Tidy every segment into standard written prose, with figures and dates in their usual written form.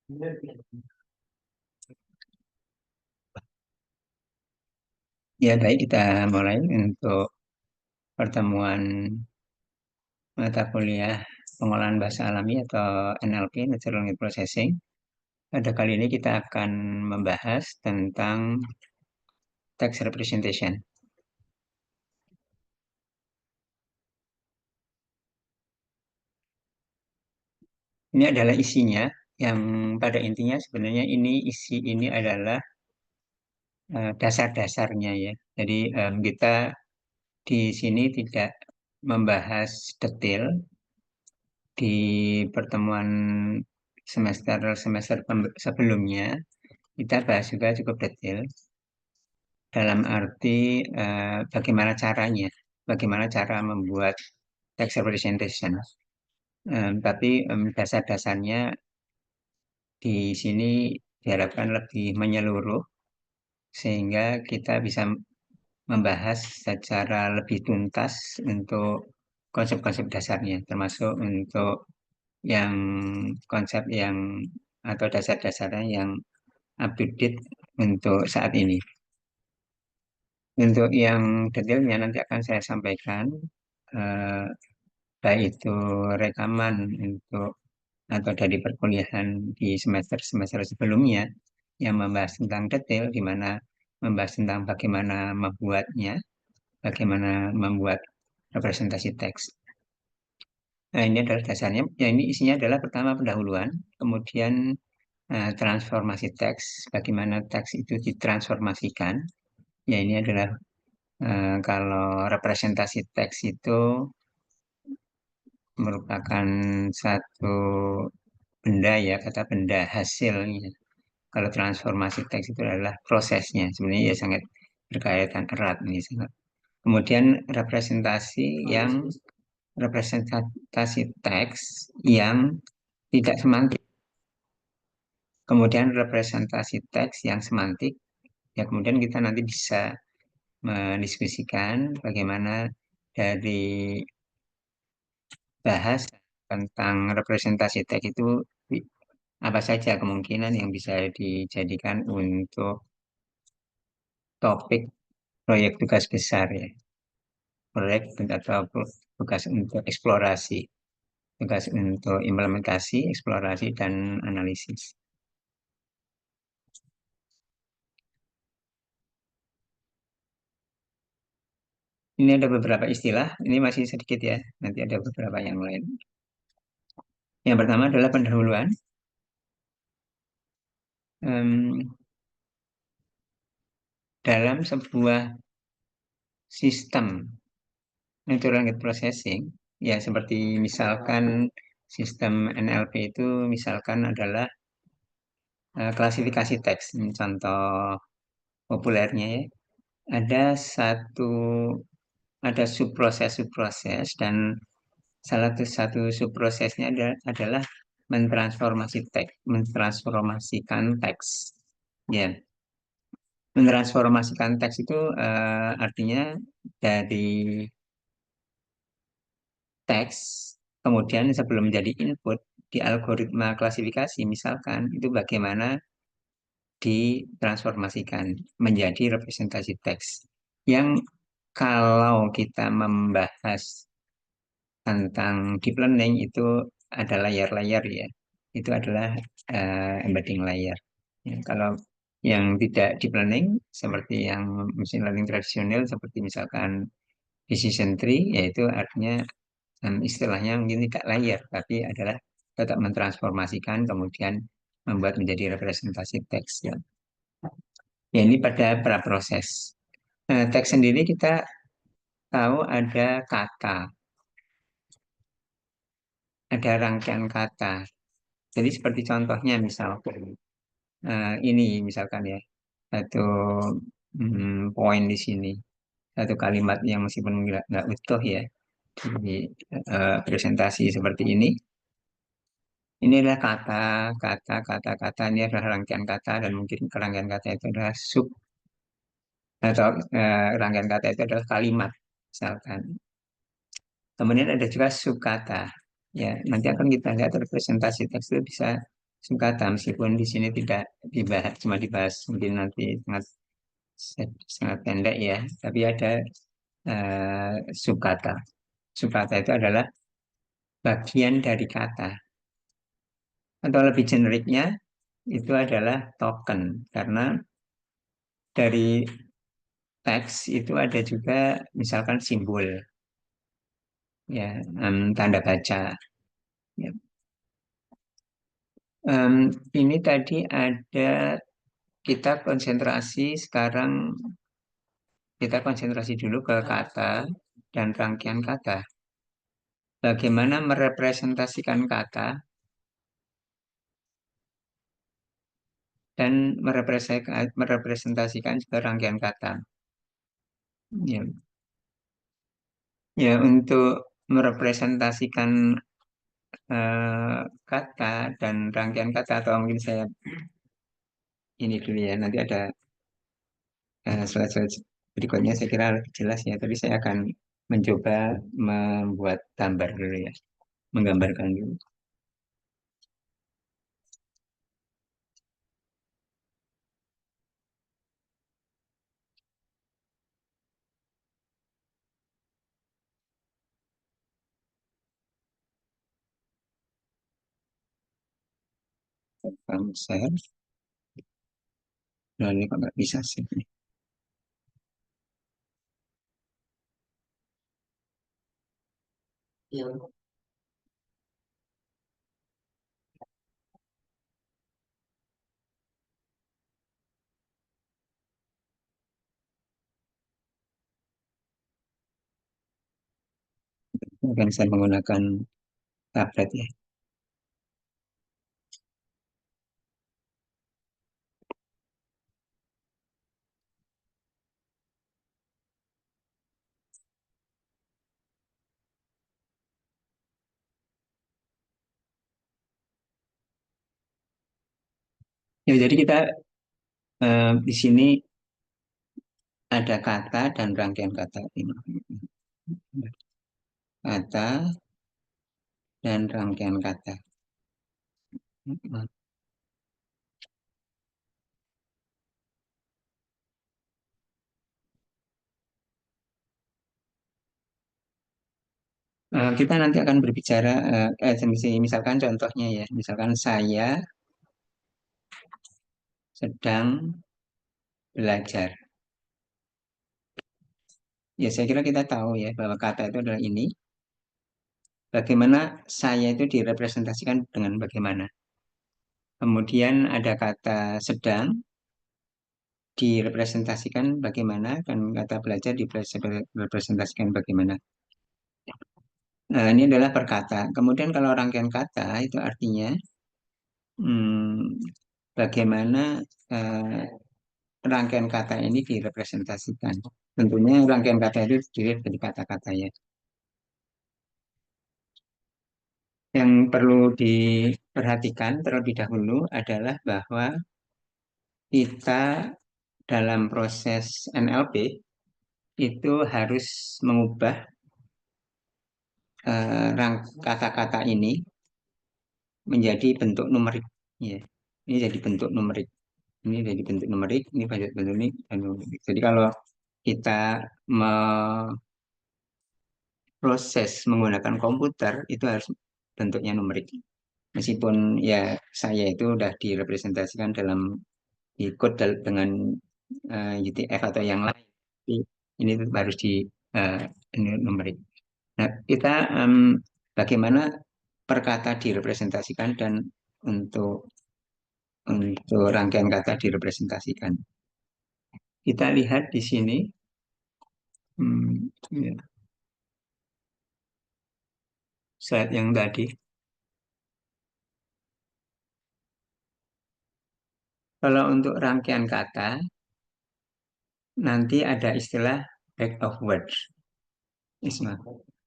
Ya, baik kita mulai untuk pertemuan mata kuliah pengolahan bahasa alami atau NLP, Natural Language Processing. Pada kali ini kita akan membahas tentang text representation. Ini adalah isinya, yang pada intinya sebenarnya isi ini adalah dasar-dasarnya ya. Jadi kita di sini tidak membahas detail di pertemuan semester sebelumnya. Kita bahas juga cukup detail dalam arti bagaimana cara membuat text representation. Tapi dasar-dasarnya di sini diharapkan lebih menyeluruh sehingga kita bisa membahas secara lebih tuntas untuk konsep-konsep dasarnya, termasuk untuk yang konsep yang atau dasar-dasarnya yang up to date untuk saat ini. Untuk yang detailnya nanti akan saya sampaikan, eh, baik itu rekaman untuk atau dari perkuliahan di semester-semester sebelumnya yang membahas tentang detail, di mana membahas tentang bagaimana membuatnya, bagaimana membuat representasi teks. Nah, ini adalah dasarnya. Ya, ini isinya adalah pertama pendahuluan, kemudian transformasi teks, bagaimana teks itu ditransformasikan. Ya, ini adalah kalau representasi teks itu merupakan satu benda ya, kata benda hasilnya. Kalau transformasi teks itu adalah prosesnya. Sebenarnya ya sangat berkaitan erat ini sangat. Kemudian representasi teks yang tidak semantik. Kemudian representasi teks yang semantik. Ya kemudian kita nanti bisa mendiskusikan bagaimana dari bahas tentang representasi teks itu apa saja kemungkinan yang bisa dijadikan untuk topik proyek tugas besar ya, proyek atau tugas untuk eksplorasi, tugas untuk implementasi, eksplorasi dan analisis. Ini ada beberapa istilah, ini masih sedikit ya, nanti ada beberapa yang lain. Yang pertama adalah pendahuluan. Em, dalam sebuah sistem natural language processing, ya seperti misalkan sistem NLP itu misalkan adalah klasifikasi teks. Ini contoh populernya ya. Ada ada subproses dan salah satu subprosesnya adalah mentransformasikan teks. Ya, mentransformasikan teks itu artinya dari teks, kemudian sebelum menjadi input di algoritma klasifikasi, misalkan itu bagaimana ditransformasikan menjadi representasi teks. Yang kalau kita membahas tentang deep learning itu ada layer-layer ya. Itu adalah embedding layer. Ya, kalau yang tidak deep learning seperti yang machine learning tradisional seperti misalkan decision tree yaitu artinya istilahnya mungkin tidak layer tapi adalah tetap mentransformasikan kemudian membuat menjadi representasi teks ya. Ya ini pada praproses. Teks sendiri kita tahu ada kata, ada rangkaian kata. Jadi seperti contohnya misalkan ini misalkan ya satu poin di sini, satu kalimat yang meskipun nggak utuh ya di presentasi seperti ini. Ini adalah kata, ini adalah rangkaian kata dan mungkin rangkaian kata itu adalah atau rangkaian kata itu adalah kalimat misalkan. Kemudian ada juga subkata. Ya, nanti akan kita lihat representasi teks itu bisa sukata meskipun di sini tidak dibahas, cuma dibahas mungkin nanti sangat sangat pendek ya, tapi ada sukata. Sukata itu adalah bagian dari kata, atau lebih generiknya itu adalah token, karena dari teks itu ada juga misalkan simbol, ya, tanda baca. Ya. Em, ini tadi ada, kita konsentrasi sekarang, kita konsentrasi dulu ke kata dan rangkaian kata. Bagaimana merepresentasikan kata dan merepresentasikan juga rangkaian kata. Ya, ya, untuk merepresentasikan kata dan rangkaian kata, atau mungkin saya ini dulu ya, nanti ada slide-slide berikutnya saya kira lebih jelas ya, tapi saya akan mencoba membuat gambar dulu ya, menggambarkan dulu. Kamu share, nah ini kok nggak bisa sih. Mungkin saya menggunakan tablet ya. Ya, jadi kita di sini ada kata dan rangkaian kata ini. Kata dan rangkaian kata. Kita nanti akan berbicara, misalkan contohnya ya, misalkan saya sedang belajar. Ya, saya kira kita tahu ya bahwa kata itu adalah ini. Bagaimana saya itu direpresentasikan dengan bagaimana. Kemudian ada kata sedang direpresentasikan bagaimana, dan kata belajar direpresentasikan bagaimana. Nah, ini adalah perkata. Kemudian kalau rangkaian kata itu artinya hmm, bagaimana eh, rangkaian kata ini direpresentasikan. Tentunya rangkaian kata itu terdiri dari kata-kata ya. Yang perlu diperhatikan terlebih dahulu adalah bahwa kita dalam proses NLP itu harus mengubah kata-kata ini menjadi bentuk numerik. Ya. Ini jadi bentuk numerik. Ini jadi bentuk numerik, ini bentuk bentuk ini dan numerik. Jadi kalau kita memproses menggunakan komputer itu harus bentuknya numerik. Meskipun ya saya itu sudah direpresentasikan dalam di code dengan UTF atau yang lain. Tapi ini tetap harus di eh, ini numerik. Nah, kita bagaimana perkata direpresentasikan dan untuk rangkaian kata direpresentasikan. Kita lihat di sini, ya, slide yang tadi. Kalau untuk rangkaian kata, nanti ada istilah back of words. Isma.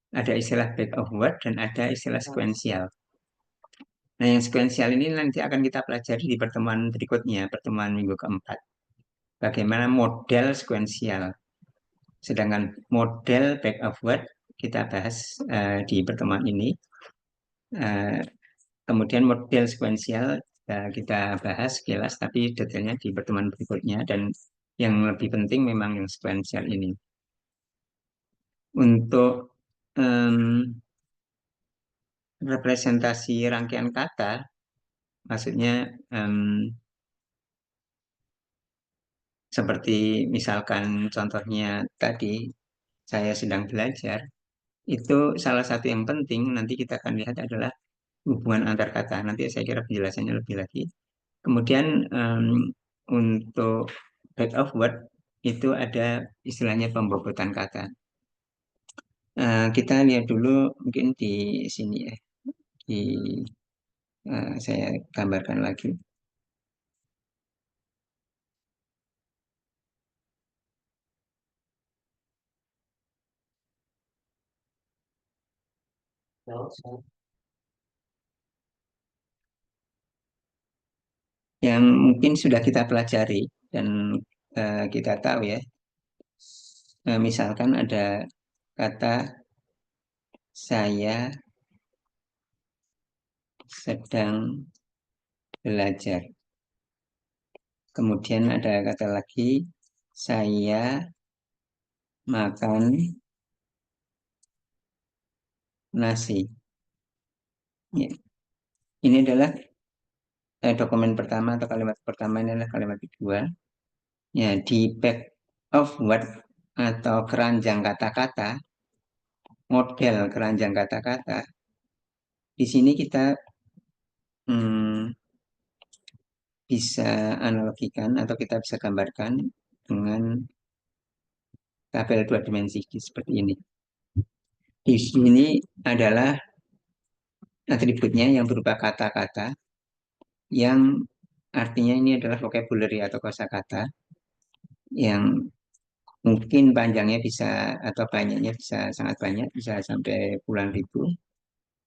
Ada istilah back of word dan ada istilah sequential. Nah, yang sequential ini nanti akan kita pelajari di pertemuan berikutnya, pertemuan minggu keempat. Bagaimana model sequential. Sedangkan model back of word kita bahas di pertemuan ini. Eh, Kemudian model sequential kita bahas sekilas, tapi detailnya di pertemuan berikutnya. Dan yang lebih penting memang yang sequential ini. Untuk em, representasi rangkaian kata, maksudnya em, seperti misalkan contohnya tadi, saya sedang belajar, itu salah satu yang penting nanti kita akan lihat adalah hubungan antar kata. Nanti saya kira penjelasannya lebih lagi. Kemudian untuk back of word itu ada istilahnya pembobotan kata. Kita lihat dulu mungkin di sini ya, di saya gambarkan lagi. Yang mungkin sudah kita pelajari dan kita tahu ya. Misalkan ada kata saya sedang belajar. Kemudian ada kata lagi saya makan nasi. Ya, ini adalah dokumen pertama atau kalimat pertama, ini adalah kalimat kedua. Ya, di back of word atau keranjang kata-kata, model keranjang kata-kata, di sini kita hmm, bisa analogikan atau kita bisa gambarkan dengan tabel dua dimensi seperti ini. Di sini adalah atributnya yang berupa kata-kata yang artinya ini adalah vocabulary atau kosakata yang mungkin panjangnya bisa atau banyaknya bisa sangat banyak, bisa sampai puluhan ribu.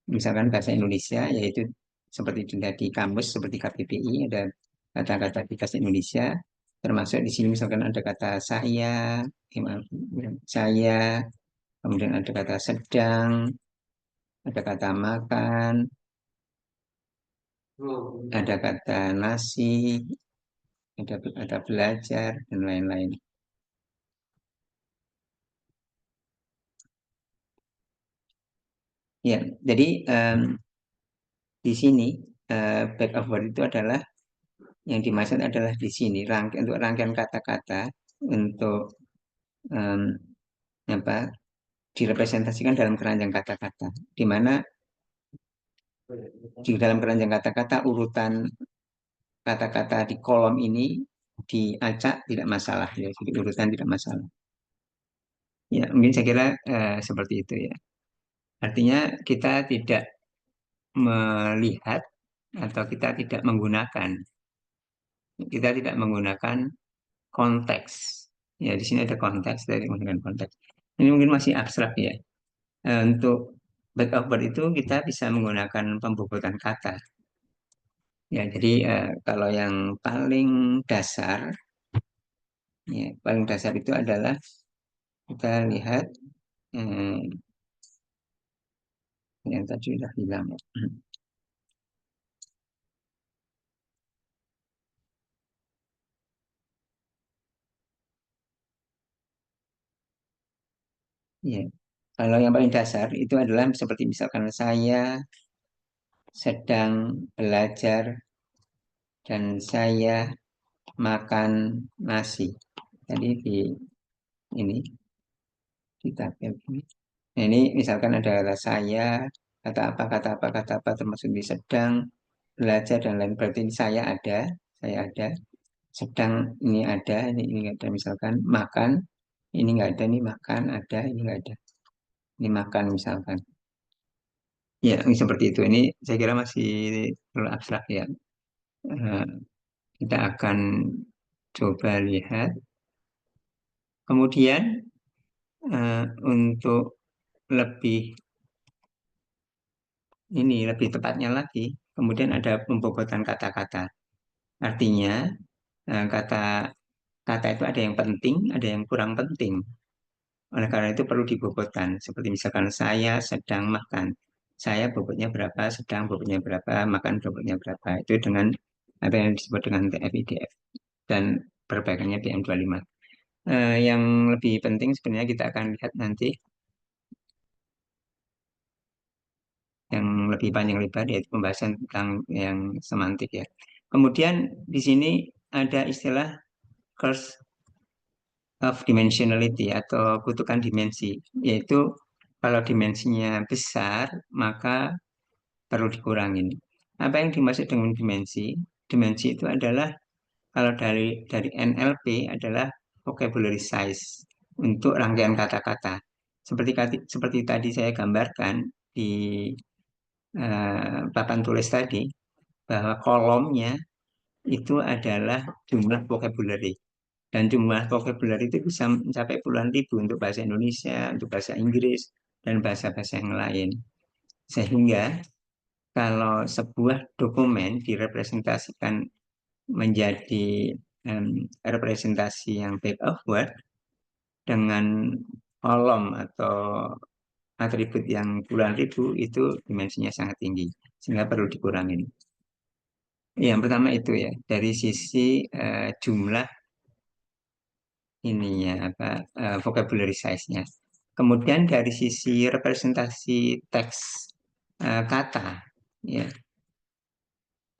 Misalkan bahasa Indonesia, yaitu seperti dilihat di kamus, seperti KBBI, ada kata-kata di bahasa Indonesia, termasuk di sini misalkan ada kata saya, kemudian ada kata sedang, ada kata makan, ada kata nasi, ada kata belajar, dan lain-lain. Ya, jadi di sini back of word itu adalah yang dimaksud adalah di sini untuk rangkaian kata-kata untuk em, apa direpresentasikan dalam keranjang kata-kata, di mana di dalam keranjang kata-kata urutan kata-kata di kolom ini diacak tidak masalah ya, jadi urutan tidak masalah. Ya, mungkin saya kira seperti itu ya. Artinya kita tidak melihat atau kita tidak menggunakan konteks. Ya, di sini ada konteks dari menggunakan konteks. Ini mungkin masih abstrak ya. Untuk back over itu kita bisa menggunakan pembobotan kata. Ya, jadi kalau yang paling dasar, ya, paling dasar itu adalah kita lihat eh, yang tadi sudah hilang. Ya, kalau yang paling dasar itu adalah seperti misalkan saya sedang belajar dan saya makan nasi. Tadi di ini di tabel ini. Nah, ini misalkan ada kata saya, kata apa termasuk di sedang, belajar dan lain. Berarti ini saya ada, sedang ini ada, ini nggak ada. Misalkan makan, ini nggak ada, ini makan ada, ini nggak ada. Ini makan misalkan. Ya, ini seperti itu. Ini saya kira masih terlalu abstrak ya. Eh, kita akan coba lihat. Kemudian untuk lebih lebih tepatnya lagi, kemudian ada pembobotan kata-kata. Artinya kata kata itu ada yang penting, ada yang kurang penting. Oleh karena itu perlu dibobotkan. Seperti misalkan saya sedang makan. Saya bobotnya berapa, sedang bobotnya berapa, makan bobotnya berapa. Itu dengan atau yang disebut dengan TF-IDF dan perbaikannya PM25. Yang lebih penting sebenarnya kita akan lihat nanti yang lebih panjang lebar yaitu pembahasan tentang yang semantik ya. Kemudian di sini ada istilah curse of dimensionality atau kutukan dimensi, yaitu kalau dimensinya besar maka perlu dikurangin. Apa yang dimaksud dengan dimensi? Dimensi itu adalah kalau dari NLP adalah vocabulary size untuk rangkaian kata-kata. Seperti tadi saya gambarkan di papan tulis tadi bahwa kolomnya itu adalah jumlah vocabulary. Dan jumlah vocabulary itu bisa mencapai puluhan ribu untuk bahasa Indonesia, untuk bahasa Inggris, dan bahasa-bahasa yang lain. Sehingga kalau sebuah dokumen direpresentasikan menjadi representasi yang back of word dengan kolom atau atribut yang puluhan ribu itu dimensinya sangat tinggi sehingga perlu dikurangin. Yang pertama itu ya dari sisi jumlah ininya apa vocabulary size-nya. Kemudian dari sisi representasi teks kata ya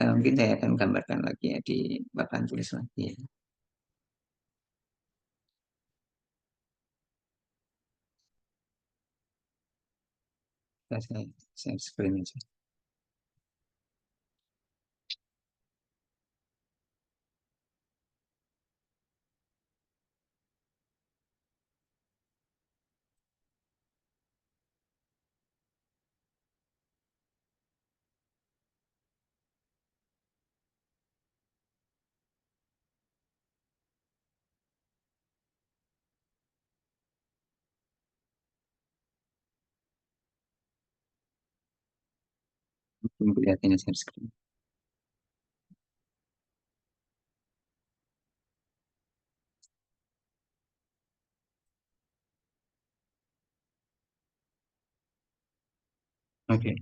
mungkin saya akan gambarkan lagi ya di papan tulis lagi ya. Saya screen aja. Tunggu lihatin share screen. Oke.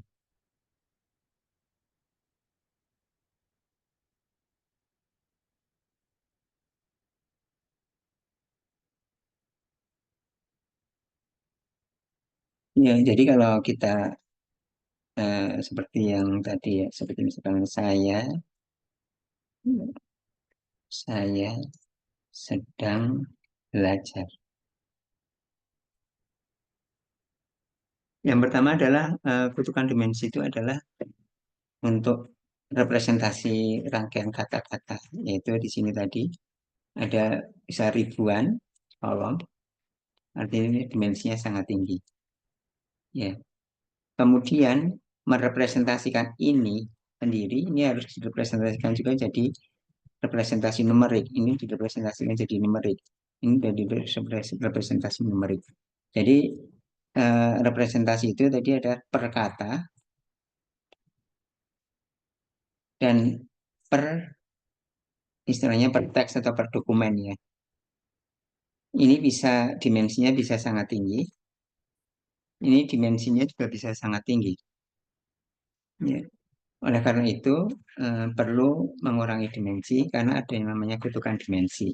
Ya, jadi kalau kita seperti yang tadi ya, seperti misalkan saya sedang belajar. Yang pertama adalah kutukan dimensi itu adalah untuk representasi rangkaian kata-kata, yaitu di sini tadi ada bisa ribuan kolom, artinya ini dimensinya sangat tinggi. Ya, kemudian merepresentasikan ini sendiri, ini harus direpresentasikan juga jadi representasi numerik. Ini direpresentasikan jadi numerik. Ini jadi representasi numerik. Jadi representasi itu tadi ada per kata dan per istilahnya per teks atau per dokumen ya. Ini bisa dimensinya bisa sangat tinggi. Ini dimensinya juga bisa sangat tinggi. Ya. Oleh karena itu perlu mengurangi dimensi karena ada yang namanya kutukan dimensi.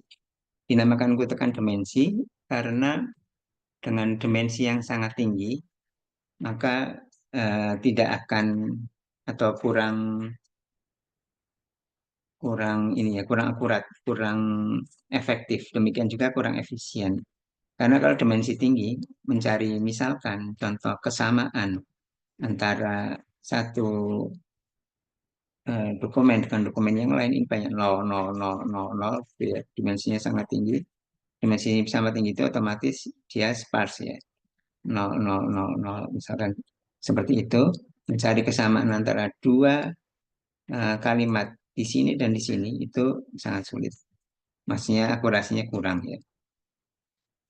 Dinamakan kutukan dimensi karena dengan dimensi yang sangat tinggi maka tidak akan atau kurang kurang ini ya kurang akurat, kurang efektif. Demikian juga kurang efisien. Karena kalau dimensi tinggi mencari misalkan contoh kesamaan antara satu dokumen dengan dokumen yang lain ini banyak nol nol nol nol nol gitu ya. Dimensinya sangat tinggi. Dimensi sangat tinggi itu otomatis dia sparse ya. Nol nol nol nol misalkan seperti itu mencari kesamaan antara dua kalimat di sini dan di sini itu sangat sulit. Maksudnya akurasinya kurang ya.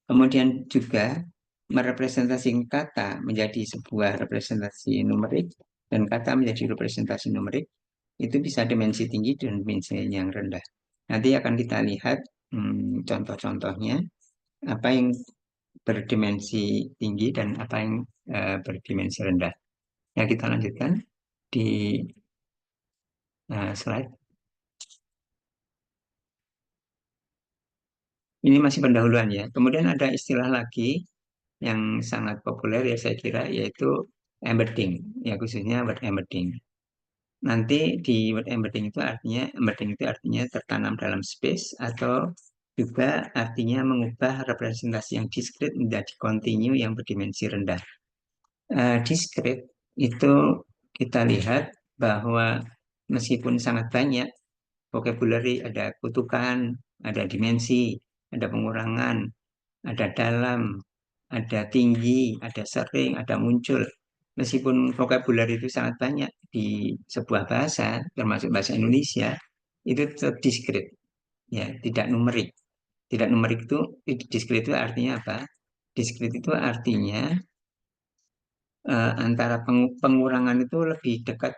Kemudian juga merepresentasikan kata menjadi sebuah representasi numerik dan kata menjadi representasi numerik itu bisa dimensi tinggi dan dimensi yang rendah. Nanti akan kita lihat contoh-contohnya apa yang berdimensi tinggi dan apa yang berdimensi rendah. Ya kita lanjutkan di slide. Ini masih pendahuluan ya. Kemudian ada istilah lagi yang sangat populer ya saya kira yaitu embedding. Ya khususnya word embedding. Nanti di word embedding itu artinya tertanam dalam space atau juga artinya mengubah representasi yang diskrit menjadi kontinu yang berdimensi rendah. Diskrit itu kita lihat bahwa meskipun sangat banyak vocabulary, ada kutukan, ada dimensi, ada pengurangan, ada dalam, ada tinggi, ada sering, ada muncul. Meskipun vocabulary itu sangat banyak di sebuah bahasa, termasuk bahasa Indonesia, itu tetap diskrit, ya, tidak numerik. Tidak numerik itu, diskrit itu artinya apa? Diskrit itu artinya antara pengurangan itu lebih dekat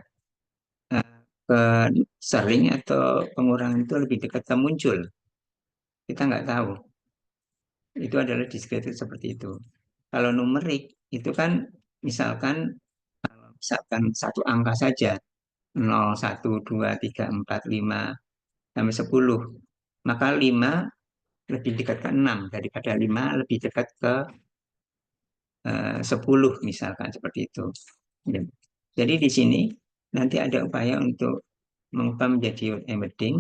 ke sering atau pengurangan itu lebih dekat ke muncul. Kita nggak tahu. Itu adalah diskritik seperti itu. Kalau numerik itu kan misalkan satu angka saja 0, 1, 2, 3, 4, 5 sampai 10. Maka 5 lebih dekat ke 6 daripada 5 lebih dekat ke 10 misalkan seperti itu. Ya. Jadi di sini nanti ada upaya untuk mengubah menjadi word embedding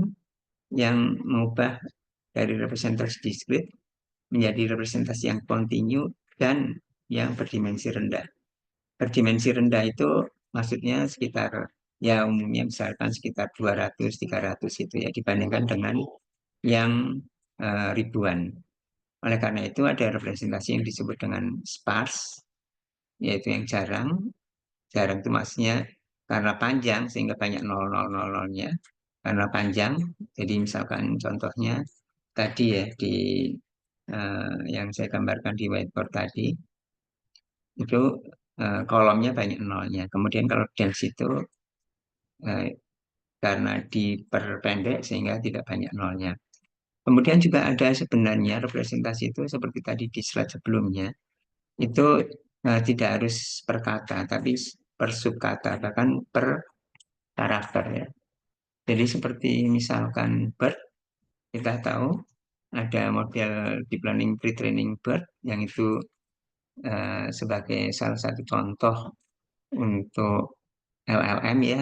yang mengubah dari representasi diskrit menjadi representasi yang kontinu dan yang berdimensi rendah. Berdimensi rendah itu maksudnya sekitar ya umumnya misalkan sekitar 200-300 itu ya dibandingkan dengan yang ribuan. Oleh karena itu ada representasi yang disebut dengan sparse, yaitu yang jarang. Jarang itu maksudnya karena panjang sehingga banyak nol-nol-nol-nolnya. Karena panjang, jadi misalkan contohnya tadi ya di yang saya gambarkan di whiteboard tadi itu kolomnya banyak nolnya. Kemudian kalau dense itu eh, karena diperpendek sehingga tidak banyak nolnya. Kemudian juga ada sebenarnya representasi itu seperti tadi di slide sebelumnya itu tidak harus per kata tapi per subkata bahkan per karakter ya. Jadi seperti misalkan bird kita tahu ada model deep learning pre-training bird yang itu sebagai salah satu contoh untuk LLM ya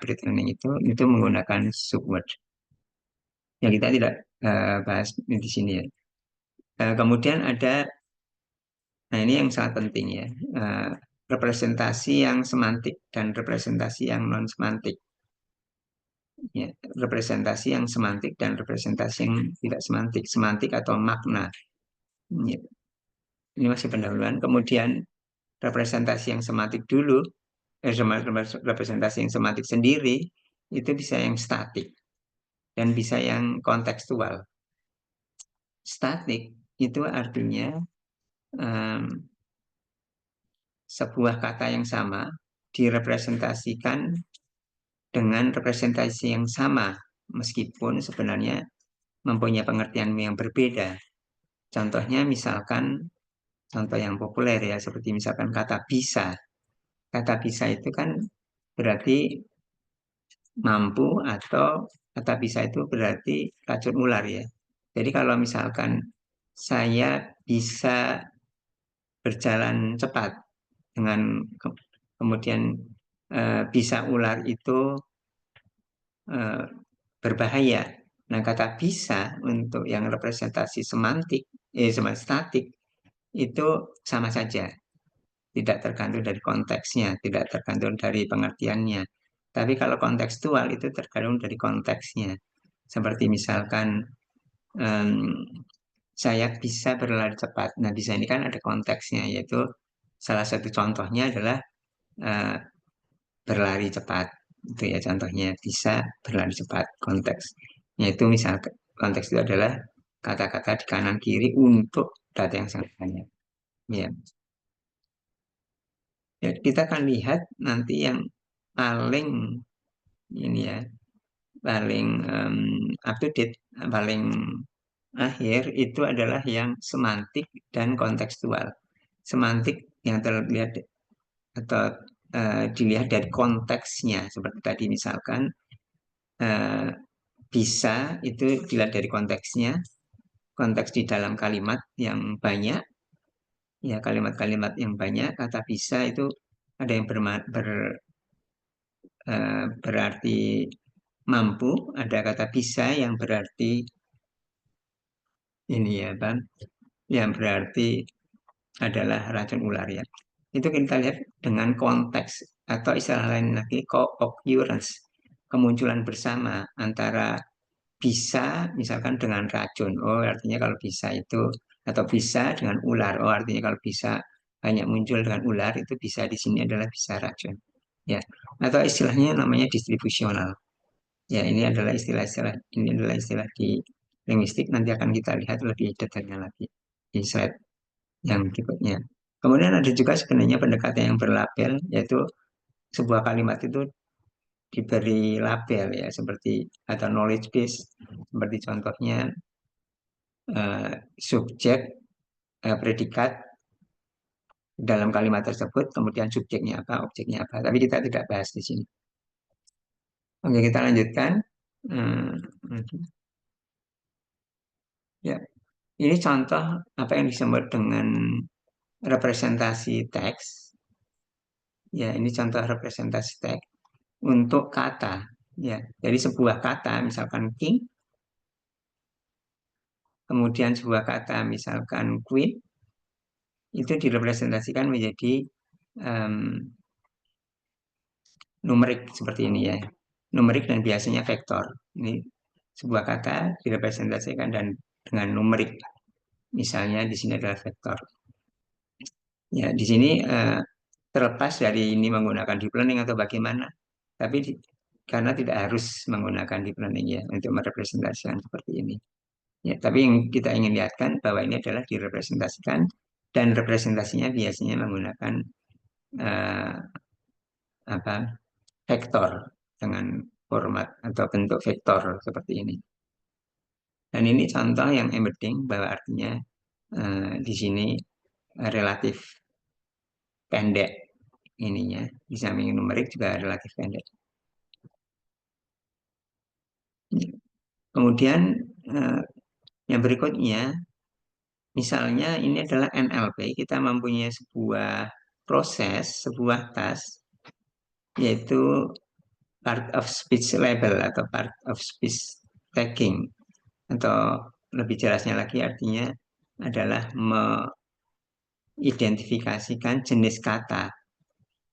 pre-training itu menggunakan subword yang kita tidak bahas di sini ya. Kemudian ada, nah ini yang sangat penting ya, representasi yang semantik dan representasi yang non semantik. Ya, representasi yang semantik dan representasi yang tidak semantik, semantik atau makna. Ya, ini masih pendahuluan. Kemudian representasi yang semantik dulu, representasi yang semantik sendiri itu bisa yang statik dan bisa yang kontekstual. Statik itu artinya um, sebuah kata yang sama direpresentasikan dengan representasi yang sama, meskipun sebenarnya mempunyai pengertian yang berbeda. Contohnya misalkan, contoh yang populer ya, seperti misalkan kata bisa. Kata bisa itu kan berarti mampu atau kata bisa itu berarti racun ular ya. Jadi kalau misalkan saya bisa berjalan cepat dengan kemudian bisa ular itu eh, berbahaya. Nah, kata bisa untuk yang representasi semantik, statik itu sama saja, tidak tergantung dari konteksnya, tidak tergantung dari pengertiannya. Tapi kalau kontekstual itu tergantung dari konteksnya. Seperti misalkan em, saya bisa berlari cepat. Nah, bisa ini kan ada konteksnya, yaitu salah satu contohnya adalah eh, berlari cepat. Itu ya contohnya bisa berlari cepat konteksnya itu misal konteks itu adalah kata-kata di kanan kiri untuk data yang sangat banyak. Ya. Ya, kita akan lihat nanti yang paling ini ya paling up to date, paling akhir itu adalah yang semantik dan kontekstual. Semantik yang terlihat atau dilihat dari konteksnya seperti tadi misalkan eh, bisa itu dilihat dari konteksnya konteks di dalam kalimat yang banyak, ya kalimat-kalimat yang banyak, kata bisa itu ada yang berarti mampu, ada kata bisa yang berarti ini ya, Bang, yang berarti adalah racun ular ya. Itu kita lihat dengan konteks atau istilah lain lagi co-occurrence, kemunculan bersama antara bisa misalkan dengan racun. Oh, artinya kalau bisa itu atau bisa dengan ular. Oh, artinya kalau bisa banyak muncul dengan ular itu bisa di sini adalah bisa racun. Ya. Atau istilahnya namanya distribusional. Ya, ini adalah istilah di linguistik, nanti akan kita lihat lebih detailnya lagi di slide yang berikutnya. Kemudian ada juga sebenarnya pendekatan yang berlabel, yaitu sebuah kalimat itu diberi label ya, seperti atau knowledge base, seperti contohnya subjek, predikat dalam kalimat tersebut, kemudian subjeknya apa, objeknya apa. Tapi kita tidak bahas di sini. Oke, kita lanjutkan. Hmm, ya, ini contoh apa yang disebut dengan representasi teks. Ya, ini contoh representasi teks untuk kata. Ya, jadi sebuah kata, misalkan king, kemudian sebuah kata, misalkan queen, itu direpresentasikan menjadi um, numerik seperti ini ya. Numerik dan biasanya vektor. Ini sebuah kata direpresentasikan dan dengan numerik. Misalnya di sini adalah vektor. Ya, di sini terlepas dari ini menggunakan deep learning atau bagaimana, tapi karena tidak harus menggunakan deep learning ya untuk merepresentasikan seperti ini. Ya, tapi yang kita ingin lihatkan bahwa ini adalah direpresentasikan dan representasinya biasanya menggunakan uh, apa vektor dengan format atau bentuk vektor seperti ini. Dan ini contoh yang embedding bahwa artinya di sini relatif pendek ininya, di samping numerik juga relatif pendek. Kemudian eh, yang berikutnya, misalnya ini adalah NLP, kita mempunyai sebuah proses, sebuah task, yaitu part of speech label atau part of speech tagging, atau lebih jelasnya lagi artinya adalah mengidentifikasikan jenis kata.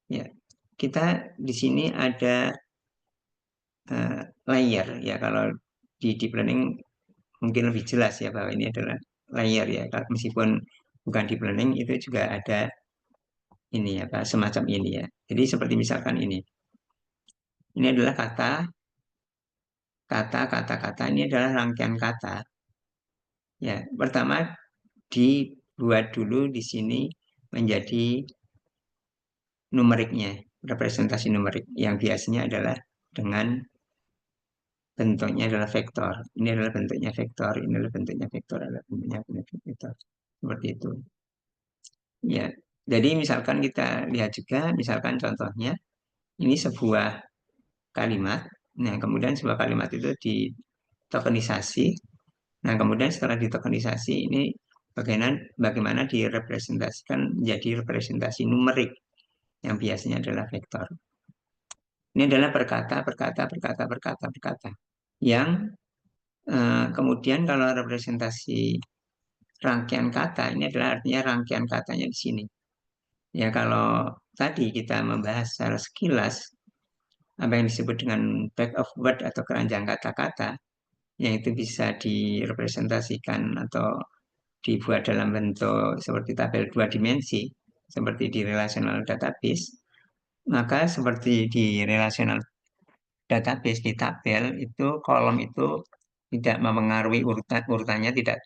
Ya, kita di sini ada layer ya, kalau di deep learning mungkin lebih jelas ya bahwa ini adalah layer ya. Meskipun bukan deep learning itu juga ada ini ya Pak, semacam ini ya. Jadi seperti misalkan ini. Ini adalah kata ini adalah rangkaian kata. Ya, pertama dibuat dulu di sini menjadi numeriknya, representasi numerik yang biasanya adalah dengan bentuknya adalah vektor. Ini adalah bentuknya vektor, ini adalah bentuknya vektor, adalah bentuknya vektor. Seperti itu. Ya. Jadi misalkan kita lihat juga, misalkan contohnya ini sebuah kalimat. Nah, kemudian sebuah kalimat itu ditokenisasi. Nah, kemudian setelah ditokenisasi ini bagaimana direpresentasikan menjadi representasi numerik yang biasanya adalah vektor. Ini adalah berkata. Yang kemudian kalau representasi rangkaian kata, ini adalah artinya rangkaian katanya di sini. Ya, kalau tadi kita membahas secara sekilas apa yang disebut dengan back of word atau keranjang kata-kata, yang itu bisa direpresentasikan atau dibuat dalam bentuk seperti tabel dua dimensi, seperti di relational database, maka seperti di relational database di tabel itu kolom itu tidak mempengaruhi urutannya, tidak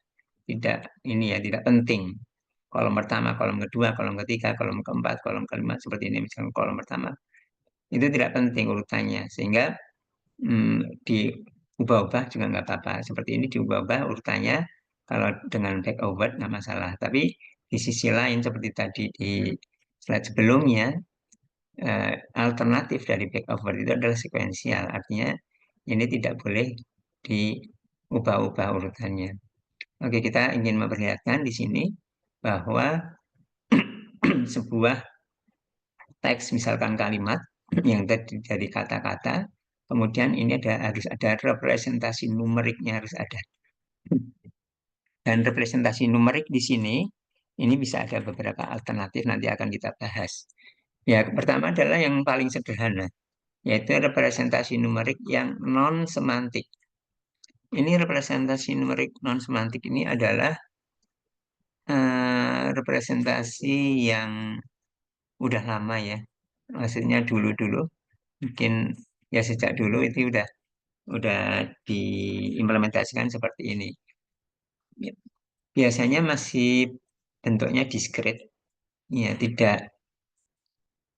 ini ya, tidak penting. Kolom pertama, kolom kedua, kolom ketiga, kolom keempat, kolom kelima seperti ini, misalnya kolom pertama itu tidak penting urutannya, sehingga diubah-ubah juga nggak apa-apa. Seperti ini diubah-ubah urutannya, kalau dengan back over nggak masalah. Tapi di sisi lain seperti tadi di slide sebelumnya, alternatif dari back over itu adalah sekuensial. Artinya ini tidak boleh diubah-ubah urutannya. Oke, kita ingin memperlihatkan di sini bahwa sebuah teks, misalkan kalimat yang terdiri dari kata-kata, kemudian ini harus ada representasi numeriknya harus ada. Dan representasi numerik di sini, ini bisa ada beberapa alternatif nanti akan kita bahas. Ya, pertama adalah yang paling sederhana, yaitu representasi numerik yang non-semantik. Ini representasi numerik non-semantik ini adalah representasi yang udah lama ya. Maksudnya dulu-dulu, mungkin ya sejak dulu itu udah diimplementasikan seperti ini. Ya, biasanya masih bentuknya diskret, ya tidak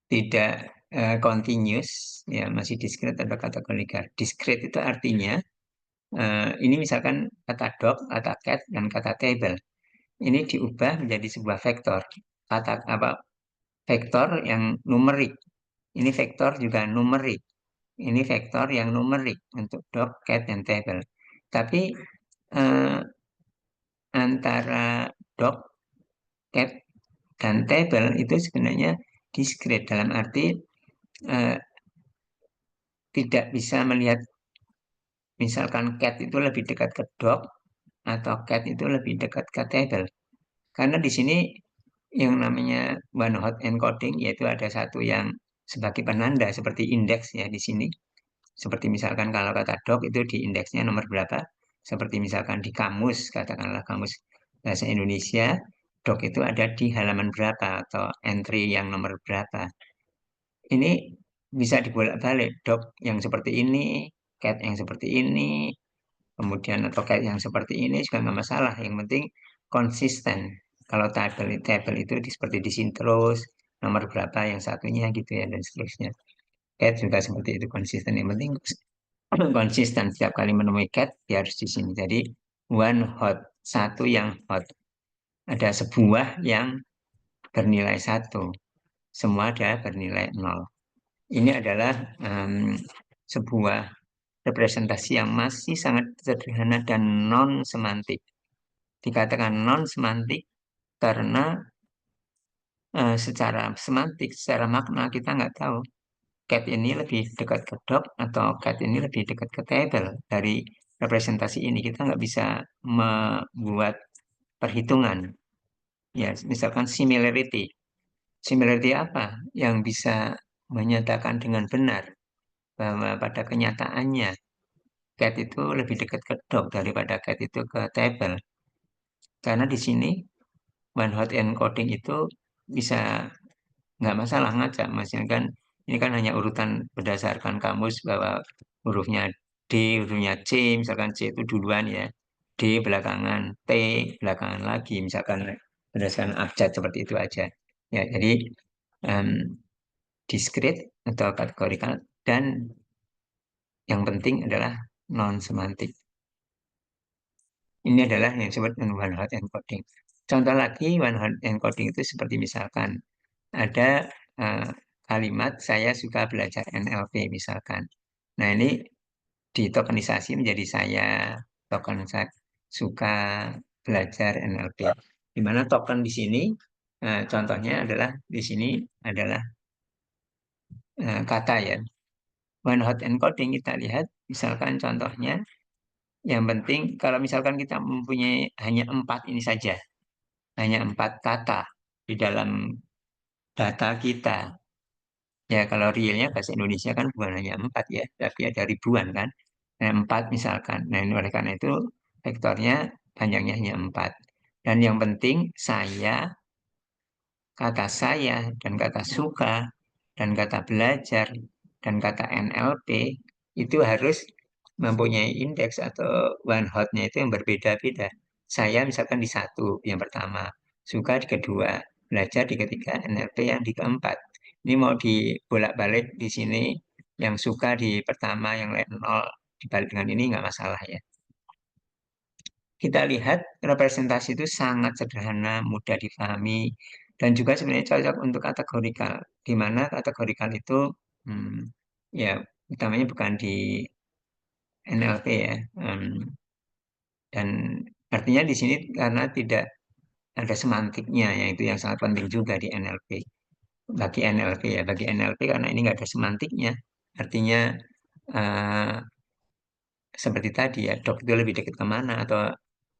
tidak continuous, ya masih diskret atau kategorikan. Diskret itu artinya ini misalkan kata dog, kata cat, dan kata table. Ini diubah menjadi sebuah vektor. Kata apa? Vektor yang numerik. Ini vektor juga numerik. Ini vektor yang numerik untuk dog, cat, dan table. Tapi eh, antara dog, cat, dan table itu sebenarnya diskret dalam arti eh, tidak bisa melihat misalkan cat itu lebih dekat ke dog atau cat itu lebih dekat ke table. Karena di sini yang namanya one hot encoding yaitu ada satu yang sebagai penanda seperti indeks ya di sini. Seperti misalkan kalau kata dog itu di indeksnya nomor berapa? Seperti misalkan di kamus, katakanlah kamus bahasa Indonesia, dog itu ada di halaman berapa atau entry yang nomor berapa. Ini bisa dibolak-balik, dog yang seperti ini, cat yang seperti ini, kemudian atau cat yang seperti ini juga nggak masalah. Yang penting konsisten. Kalau table itu seperti di sini terus, nomor berapa yang satunya gitu ya, dan seterusnya. Cat juga seperti itu konsisten. Yang penting konsisten setiap kali menemui cat dia harus di sini. Jadi one hot, satu yang hot. Ada sebuah yang bernilai satu, semua ada bernilai nol. Ini adalah sebuah representasi yang masih sangat sederhana dan non semantik. Dikatakan non semantik karena secara semantik, secara makna kita nggak tahu cat ini lebih dekat ke dog atau cat ini lebih dekat ke table. Dari representasi ini kita nggak bisa membuat perhitungan. Ya, misalkan similarity. Similarity apa yang bisa menyatakan dengan benar bahwa pada kenyataannya cat itu lebih dekat ke dog daripada cat itu ke table. Karena di sini one hot encoding itu bisa nggak masalah ngajak mas ya kan ini kan hanya urutan berdasarkan kamus bahwa hurufnya D, hurufnya C, misalkan C itu duluan ya, D belakangan, T belakangan lagi, misalkan berdasarkan abjad seperti itu aja. Ya, jadi em, diskrit atau kategorikal dan yang penting adalah non semantik. Ini adalah yang disebut dengan one hot encoding. Contoh lagi one hot encoding itu seperti misalkan ada eh, kalimat saya suka belajar NLP misalkan. Nah ini ditokenisasi menjadi saya token saya suka belajar NLP. Di mana token di sini contohnya adalah di sini adalah kata ya. One hot encoding kita lihat misalkan contohnya yang penting kalau misalkan kita mempunyai hanya empat ini saja, hanya empat kata di dalam data kita. Ya, kalau realnya bahasa Indonesia kan bukan hanya empat ya, tapi ada ribuan kan. Nah, empat misalkan. Nah, ini oleh karena itu vektornya panjangnya hanya empat. Dan yang penting kata saya, dan kata suka, dan kata belajar, dan kata NLP itu harus mempunyai indeks atau one hotnya itu yang berbeda-beda. Saya misalkan di satu, yang pertama. Suka di kedua, belajar di ketiga, NLP yang di keempat. Ini mau dibolak-balik di sini, yang suka di pertama, yang lain nol, dibalik dengan ini nggak masalah ya. Kita lihat representasi itu sangat sederhana, mudah difahami, dan juga sebenarnya cocok untuk kategorikal, di mana kategorikal itu hmm, ya utamanya bukan di NLP ya, dan Artinya di sini karena tidak ada semantiknya, yang itu yang sangat penting juga di NLP. Bagi NLP ya, bagi NLP karena ini nggak ada semantiknya. Artinya eh, seperti tadi ya, dok itu lebih dekat kemana atau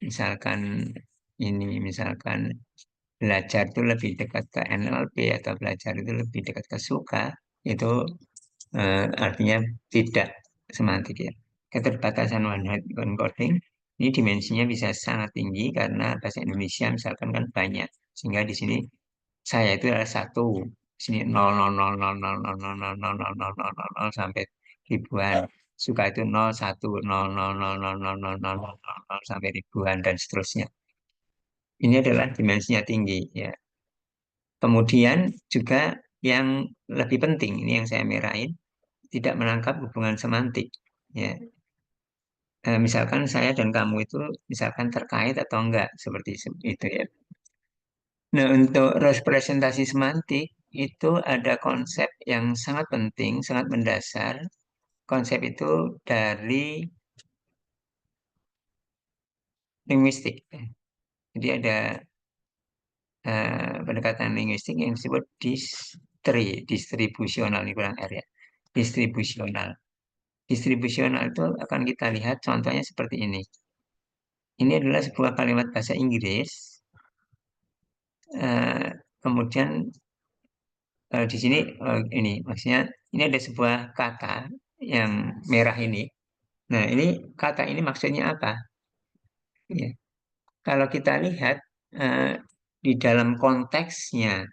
misalkan misalkan belajar itu lebih dekat ke NLP atau belajar itu lebih dekat ke suka, itu artinya tidak semantik ya. Keterbatasan one word encoding ini dimensinya bisa sangat tinggi karena bahasa Indonesia misalkan kan banyak, sehingga di sini saya itu adalah satu, di sini nol nol nol nol nol nol nol nol nol nol nol nol nol nol sampai ribuan. Suka itu nol satu nol nol nol nol nol nol nol nol nol sampai ribuan dan seterusnya. Ini adalah dimensinya tinggi ya. Kemudian juga yang lebih penting, ini yang saya merahin, tidak menangkap hubungan semantik. Ya, misalkan saya dan kamu itu misalkan terkait atau enggak seperti itu ya. Nah, untuk representasi semantik itu ada konsep yang sangat penting, sangat mendasar. Konsep itu dari linguistik. Jadi ada pendekatan linguistik yang disebut distribusional, ini kurang R ya. Distribusional. Distribusional itu akan kita lihat contohnya seperti ini. Ini adalah sebuah kalimat bahasa Inggris. Kemudian di sini ini maksudnya ini ada sebuah kata yang merah ini. Nah, ini kata ini maksudnya apa? Ya, kalau kita lihat eh, di dalam konteksnya,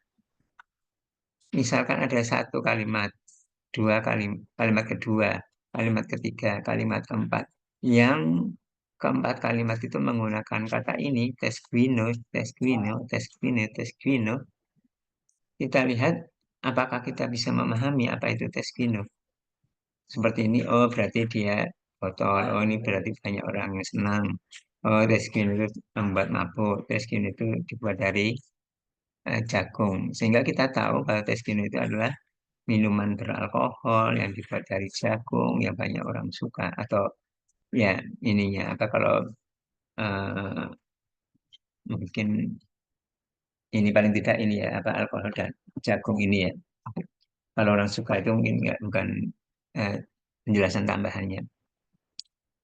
misalkan ada satu kalimat, dua kalimat kedua, kalimat ketiga, kalimat keempat. Yang keempat kalimat itu menggunakan kata ini, tesquino, tesquino, tesquino, tesquino. Kita lihat apakah kita bisa memahami apa itu tesquino. Seperti ini, oh berarti dia botol, oh ini berarti banyak orang yang senang. Oh, tesquino itu membuat mabuk, tesquino itu dibuat dari jagung. Sehingga kita tahu kalau tesquino itu adalah minuman beralkohol yang dibuat dari jagung yang banyak orang suka. Atau ya ininya apa kalau eh, mungkin ini paling tidak ini ya apa alkohol dan jagung ini ya. Kalau orang suka itu mungkin nggak bukan eh, penjelasan tambahannya.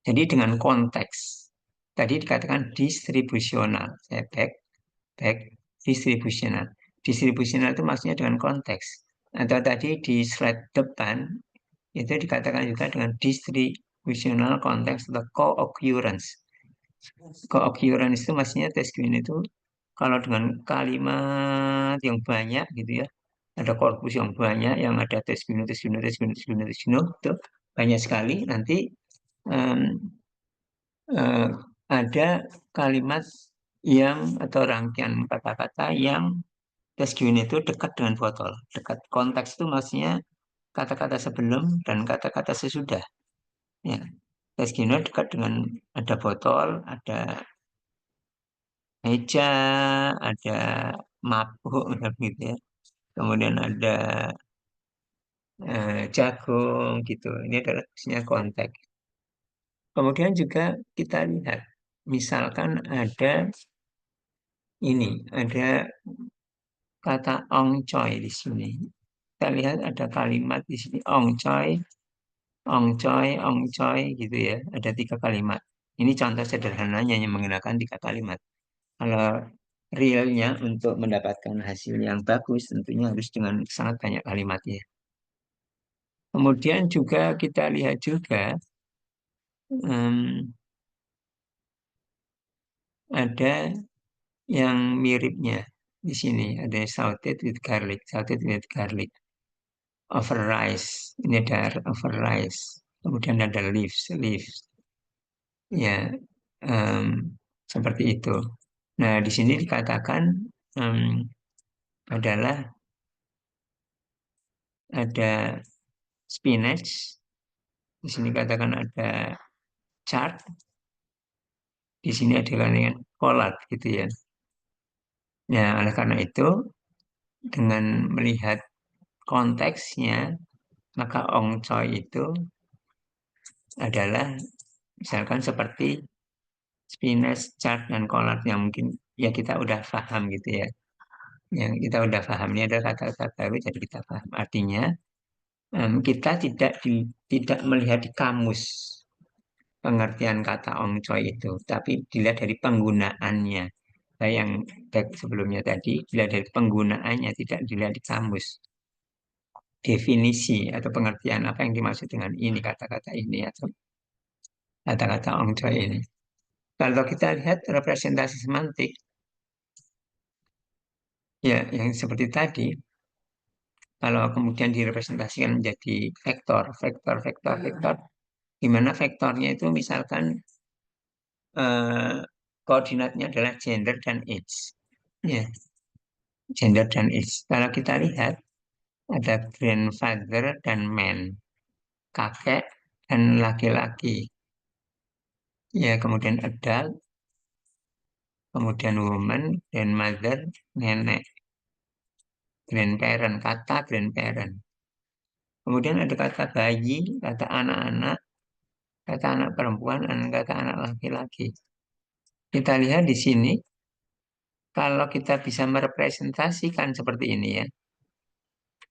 Jadi dengan konteks tadi dikatakan distribusional. Saya back distribusional. Distribusional itu maksudnya dengan konteks. Atau tadi di slide depan itu dikatakan juga dengan distributional konteks atau co-occurrence. Co-occurrence itu maksudnya tesquin itu kalau dengan kalimat yang banyak gitu ya, ada korpus yang banyak yang ada tesquino, tesquino, tesquino, tesquino, tesquino itu banyak sekali. Nanti em, eh, ada kalimat yang atau rangkaian kata-kata yang tesquin itu dekat dengan botol. Dekat konteks itu maksudnya kata-kata sebelum dan kata-kata sesudah. Ya, tesquino dekat dengan ada botol, ada meja, ada mabuk gitu ya. Kemudian ada jagung gitu. Ini adalah maksudnya konteks. Kemudian juga kita lihat, misalkan ada ini, ada kata ongcoy di sini. Kita lihat ada kalimat di sini ongcoy, ongcoy, ongcoy gitu ya. Ada tiga kalimat. Ini contoh sederhananya yang menggunakan tiga kalimat. Kalau realnya untuk mendapatkan hasil yang bagus tentunya harus dengan sangat banyak kalimat ya. Kemudian juga kita lihat juga em, ada yang miripnya di sini. Ada salted with garlic, salted with garlic, over rice. Ini ada over rice. Kemudian ada leaves, leaves. Ya, em, seperti itu. Nah, di sini dikatakan em, adalah ada spinach. Di sini katakan ada chard. Di sini ada kalian collard gitu ya. Nah, oleh karena itu, dengan melihat konteksnya, maka ongcoy itu adalah misalkan seperti spinach, chard, dan collard yang mungkin ya kita udah paham gitu ya. Yang kita udah paham ini adalah kata-kata baru, jadi kita paham. Artinya kita tidak melihat di kamus pengertian kata Ong Choi itu, tapi dilihat dari penggunaannya. Yang sebelumnya tadi, dilihat dari penggunaannya, tidak dilihat di kamus. Definisi atau pengertian apa yang dimaksud dengan ini, kata-kata ini, atau kata-kata Ong Choi ini. Kalau kita lihat representasi semantik, ya yang seperti tadi, kalau kemudian direpresentasikan menjadi vektor, vektor, vektor, vektor, di mana vektornya itu misalkan eh, koordinatnya adalah gender dan age. Ya, gender dan age. Kalau kita lihat ada grandfather dan man, kakek dan laki-laki. Ya, kemudian adult, kemudian woman, grandmother, nenek, grandparent, kata grandparent. Kemudian ada kata bayi, kata anak-anak, kata anak perempuan, dan kata anak laki-laki. Kita lihat di sini, kalau kita bisa merepresentasikan seperti ini ya,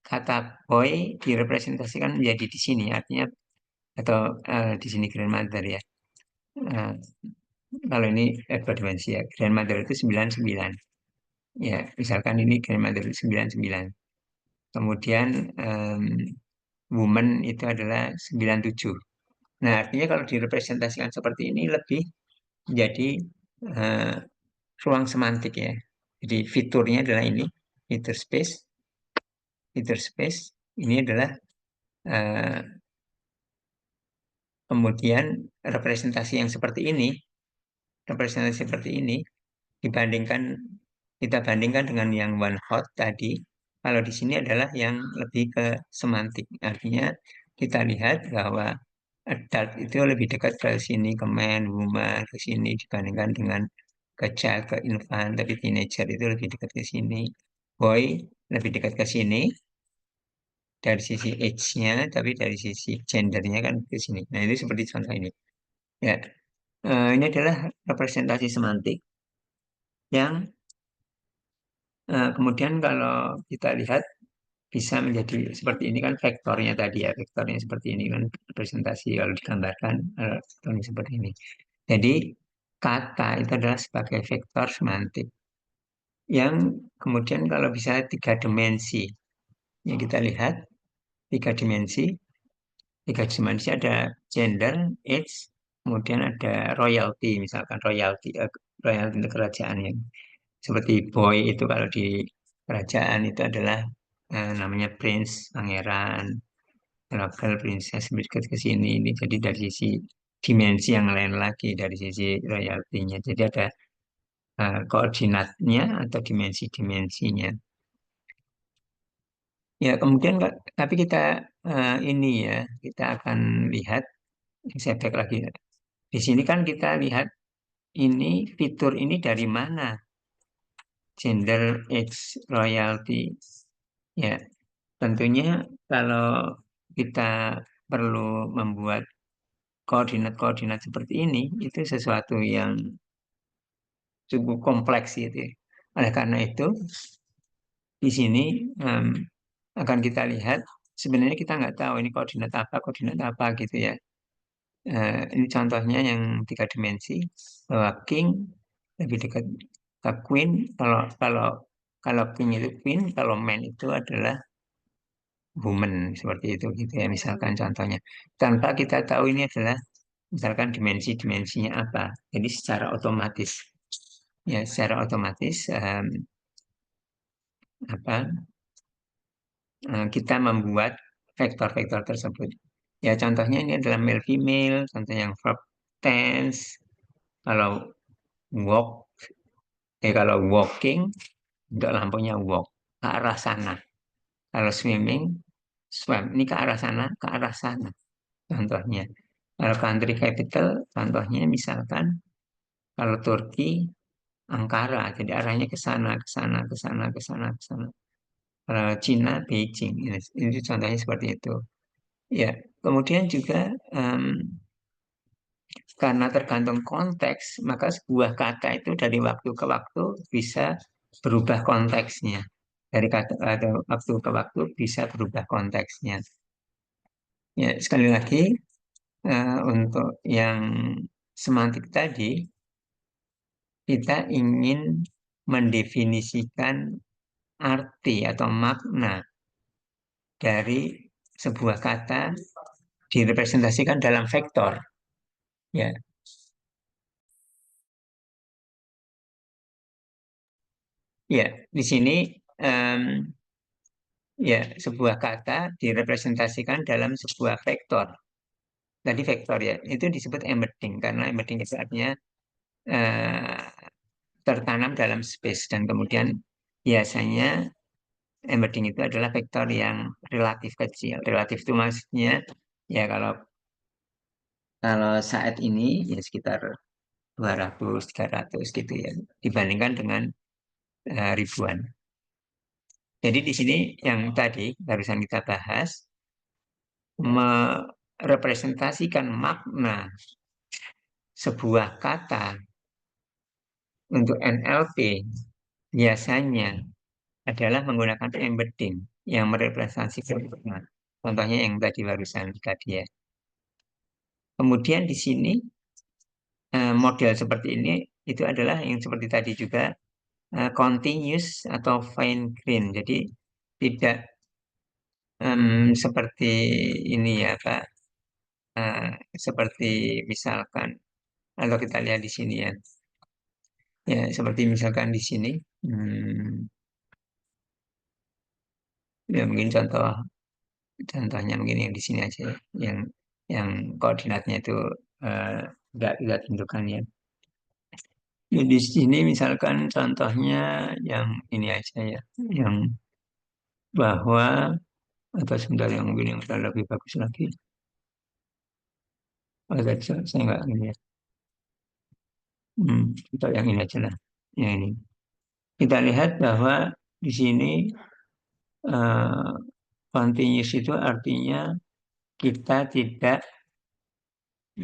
kata boy direpresentasikan menjadi di sini, artinya atau di sini grandmother ya. Eh, Kalau ini dua dimensi ya, grandmother itu 99. Ya, misalkan ini grandmother itu 99. Kemudian woman itu adalah 97. Nah, artinya kalau direpresentasikan seperti ini lebih menjadi eh, ruang semantik ya. Jadi fiturnya adalah ini, fitur space, fitur space. Ini adalah eh, kemudian representasi yang seperti ini, representasi seperti ini dibandingkan kita bandingkan dengan yang one hot tadi. Kalau di sini adalah yang lebih ke semantik. Artinya kita lihat bahwa adult itu lebih dekat ke sini, ke man, woman, ke sini dibandingkan dengan ke child, ke infant, tapi teenager itu lebih dekat ke sini. Boy lebih dekat ke sini dari sisi age-nya, tapi dari sisi gendernya kan ke sini. Nah, itu seperti contoh ini. Ya, ini adalah representasi semantik yang kemudian kalau kita lihat bisa menjadi seperti ini kan vektornya tadi ya, vektornya seperti ini kan representasi kalau digambarkan vektornya seperti ini. Jadi kata itu adalah sebagai vektor semantik yang kemudian kalau bisa tiga dimensi. Yang kita lihat tiga dimensi, tiga dimensi ada gender, age, kemudian ada royalty, misalkan royalty, royalty itu kerajaan yang seperti boy itu kalau di kerajaan itu adalah namanya prince, pangeran, local princess berikut ke sini. Ini jadi dari sisi dimensi yang lain lagi dari sisi royalty-nya. Jadi ada koordinatnya atau dimensi-dimensinya. Ya, kemudian tapi kita ini ya, kita akan lihat saya back lagi. Di sini kan kita lihat ini fitur ini dari mana? Gender, age, royalty. Ya, tentunya kalau kita perlu membuat koordinat-koordinat seperti ini, itu sesuatu yang cukup kompleks gitu ya. Oleh karena itu, di sini akan kita lihat, sebenarnya kita nggak tahu ini koordinat apa gitu ya. Ini contohnya yang tiga dimensi, bahwa king lebih dekat ke queen, kalau kalau kalau king itu queen, kalau man itu adalah woman, seperti itu gitu ya, misalkan contohnya. Tanpa kita tahu ini adalah misalkan dimensi-dimensinya apa. Jadi secara otomatis, ya secara otomatis apa kita membuat vektor-vektor tersebut. Ya contohnya ini adalah male female, contoh yang verb tense. Kalau walk, kalau walking untuk lampunya walk ke arah sana. Kalau swimming, swim. Ini ke arah sana, ke arah sana. Contohnya. Kalau country capital, contohnya misalkan kalau Turki, Ankara. Jadi arahnya ke sana, ke sana, ke sana, ke sana, ke sana. Kalau Cina, Beijing. Ini contohnya seperti itu. Ya, kemudian juga karena tergantung konteks, maka sebuah kata itu dari waktu ke waktu bisa berubah konteksnya. Dari kata atau waktu ke waktu bisa berubah konteksnya. Ya, sekali lagi untuk yang semantik tadi, kita ingin mendefinisikan arti atau makna dari sebuah kata direpresentasikan dalam vektor. Ya, ya, di sini em, ya sebuah kata direpresentasikan dalam sebuah vektor. Tadi vektor ya, itu disebut embedding karena embedding itu artinya eh, tertanam dalam space dan kemudian biasanya embedding itu adalah vektor yang relatif kecil. Relatif itu maksudnya ya kalau saat ini ya sekitar 200 300 gitu ya dibandingkan dengan ribuan. Jadi di sini yang tadi barusan kita bahas merepresentasikan makna sebuah kata untuk NLP biasanya adalah menggunakan embedding yang merepresentasikan makna. Contohnya yang tadi barusan tadi ya. Kemudian di sini model seperti ini itu adalah yang seperti tadi juga continuous atau fine grain. Jadi tidak seperti ini ya Pak. Eh, Seperti misalkan kalau kita lihat di sini ya, ya seperti misalkan di sini, hmm, ya mungkin contohnya mungkin yang di sini aja ya, yang koordinatnya itu eh, tidak kita tentukan ya. Ya, di sini misalkan contohnya yang ini aja ya, yang bahwa atau sebentar yang mungkin yang lebih bagus lagi. Oh, tadi saya nggak ini ya. Kita yang ini aja lah. Yang ini. Kita lihat bahwa di sini eh, continuous itu artinya kita tidak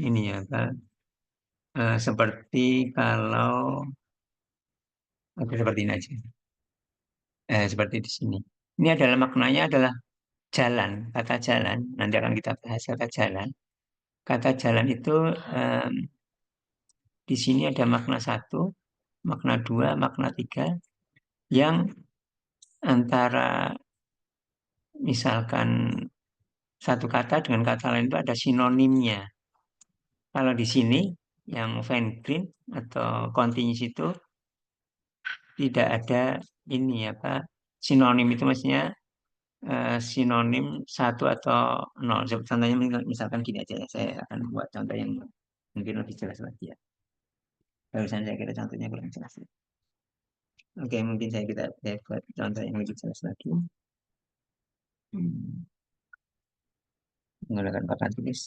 ini ya kan seperti kalau seperti ini aja. Seperti di sini. Ini adalah maknanya adalah jalan, kata jalan. Nanti akan kita bahas kata jalan. Kata jalan itu em, di sini ada makna satu, makna dua, makna tiga, yang antara misalkan satu kata dengan kata lain itu ada sinonimnya. Kalau di sini yang Van Green atau continuous itu tidak ada ini apa sinonim itu maksudnya sinonim satu atau nol. Contohnya misalkan gini aja ya, saya akan buat contoh yang mungkin lebih jelas lagi ya. Barusan saya kira contohnya kurang jelas. Oke, mungkin saya buat contoh yang lebih jelas lagi. Hmm, Menggunakan papan tulis.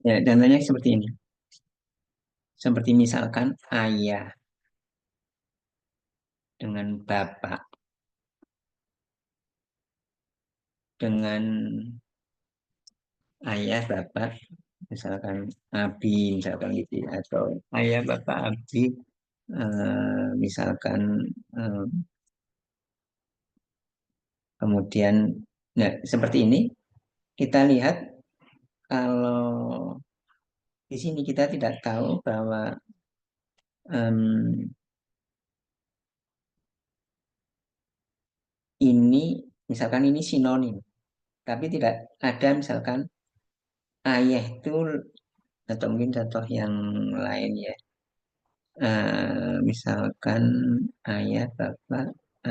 Ya, contohnya seperti ini. Seperti misalkan ayah dengan bapak dengan ayah bapak misalkan Abi misalkan gitu ya. Atau ayah bapak Abi misalkan eh, kemudian nah seperti ini kita lihat kalau di sini kita tidak tahu bahwa em, ini misalkan ini sinonim tapi tidak ada misalkan ayah itu atau mungkin contoh yang lain ya. Misalkan ayah bapak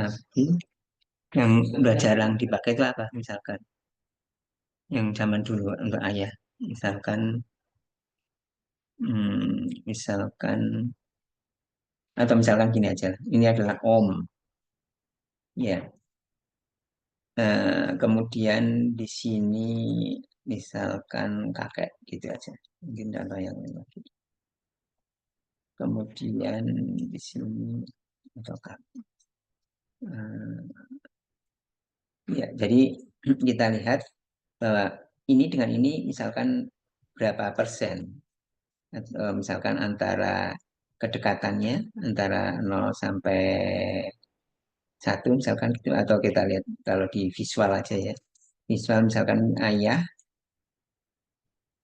Abi yang udah jarang dipakai itu apa misalkan yang zaman dulu untuk ayah misalkan misalkan Atau misalkan gini aja, ini adalah om, ya. Kemudian di sini misalkan kakek gitu aja. Mungkin contoh yang lain lagi. Kemudian di sini atau kakek. Ya, jadi kita lihat bahwa ini dengan ini misalkan berapa persen. Misalkan antara kedekatannya antara 0 sampai 1 misalkan gitu, atau kita lihat kalau di visual aja ya. Visual misalkan ayah,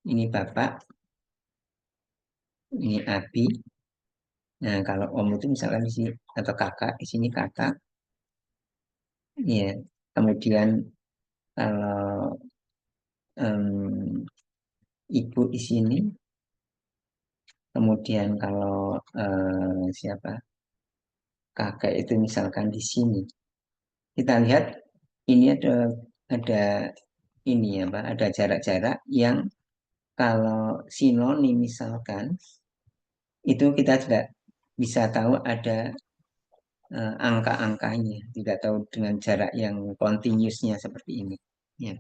ini bapak, ini abi. Nah, kalau om itu misalkan di sini atau kakak, di sini kakak. Ya. Kemudian kalau em, ibu di sini, kemudian kalau siapa kakek itu misalkan di sini. Kita lihat ini ada ini ya, Pak, ada jarak-jarak yang kalau sinonim misalkan itu kita tidak bisa tahu ada angka-angkanya, tidak tahu dengan jarak yang continuousnya seperti ini. Ya,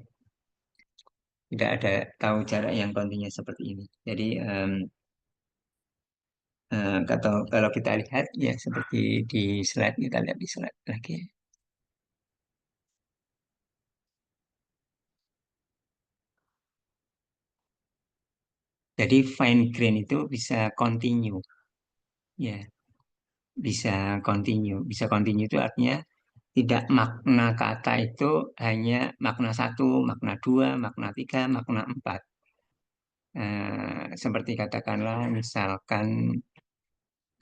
tidak ada tahu jarak yang continuous seperti ini. Jadi kalau kita lihat ya seperti di slide, kita lihat di slide lagi. Jadi fine grain itu bisa continue, ya, bisa continue itu artinya tidak makna kata itu hanya makna satu, makna dua, makna tiga, makna empat. Seperti katakanlah misalkan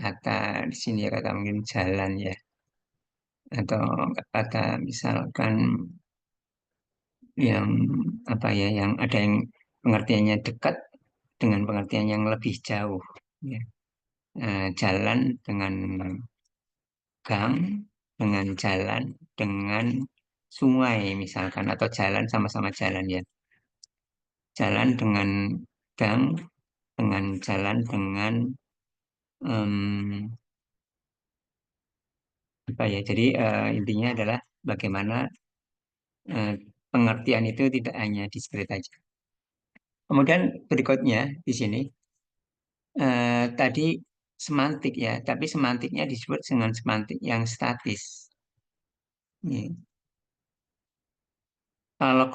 kata di sini ya, kata mungkin jalan ya, atau kata misalkan yang apa ya, yang ada yang pengertiannya dekat dengan pengertian yang lebih jauh, ya. Jalan dengan gang, dengan jalan dengan sungai misalkan, atau jalan sama-sama jalan ya, jalan dengan gang, dengan jalan dengan em, apa ya, jadi intinya adalah bagaimana eh, pengertian itu tidak hanya diskret aja. Kemudian berikutnya di sini tadi semantik ya, tapi semantiknya disebut dengan semantik yang statis. Ini. Kalau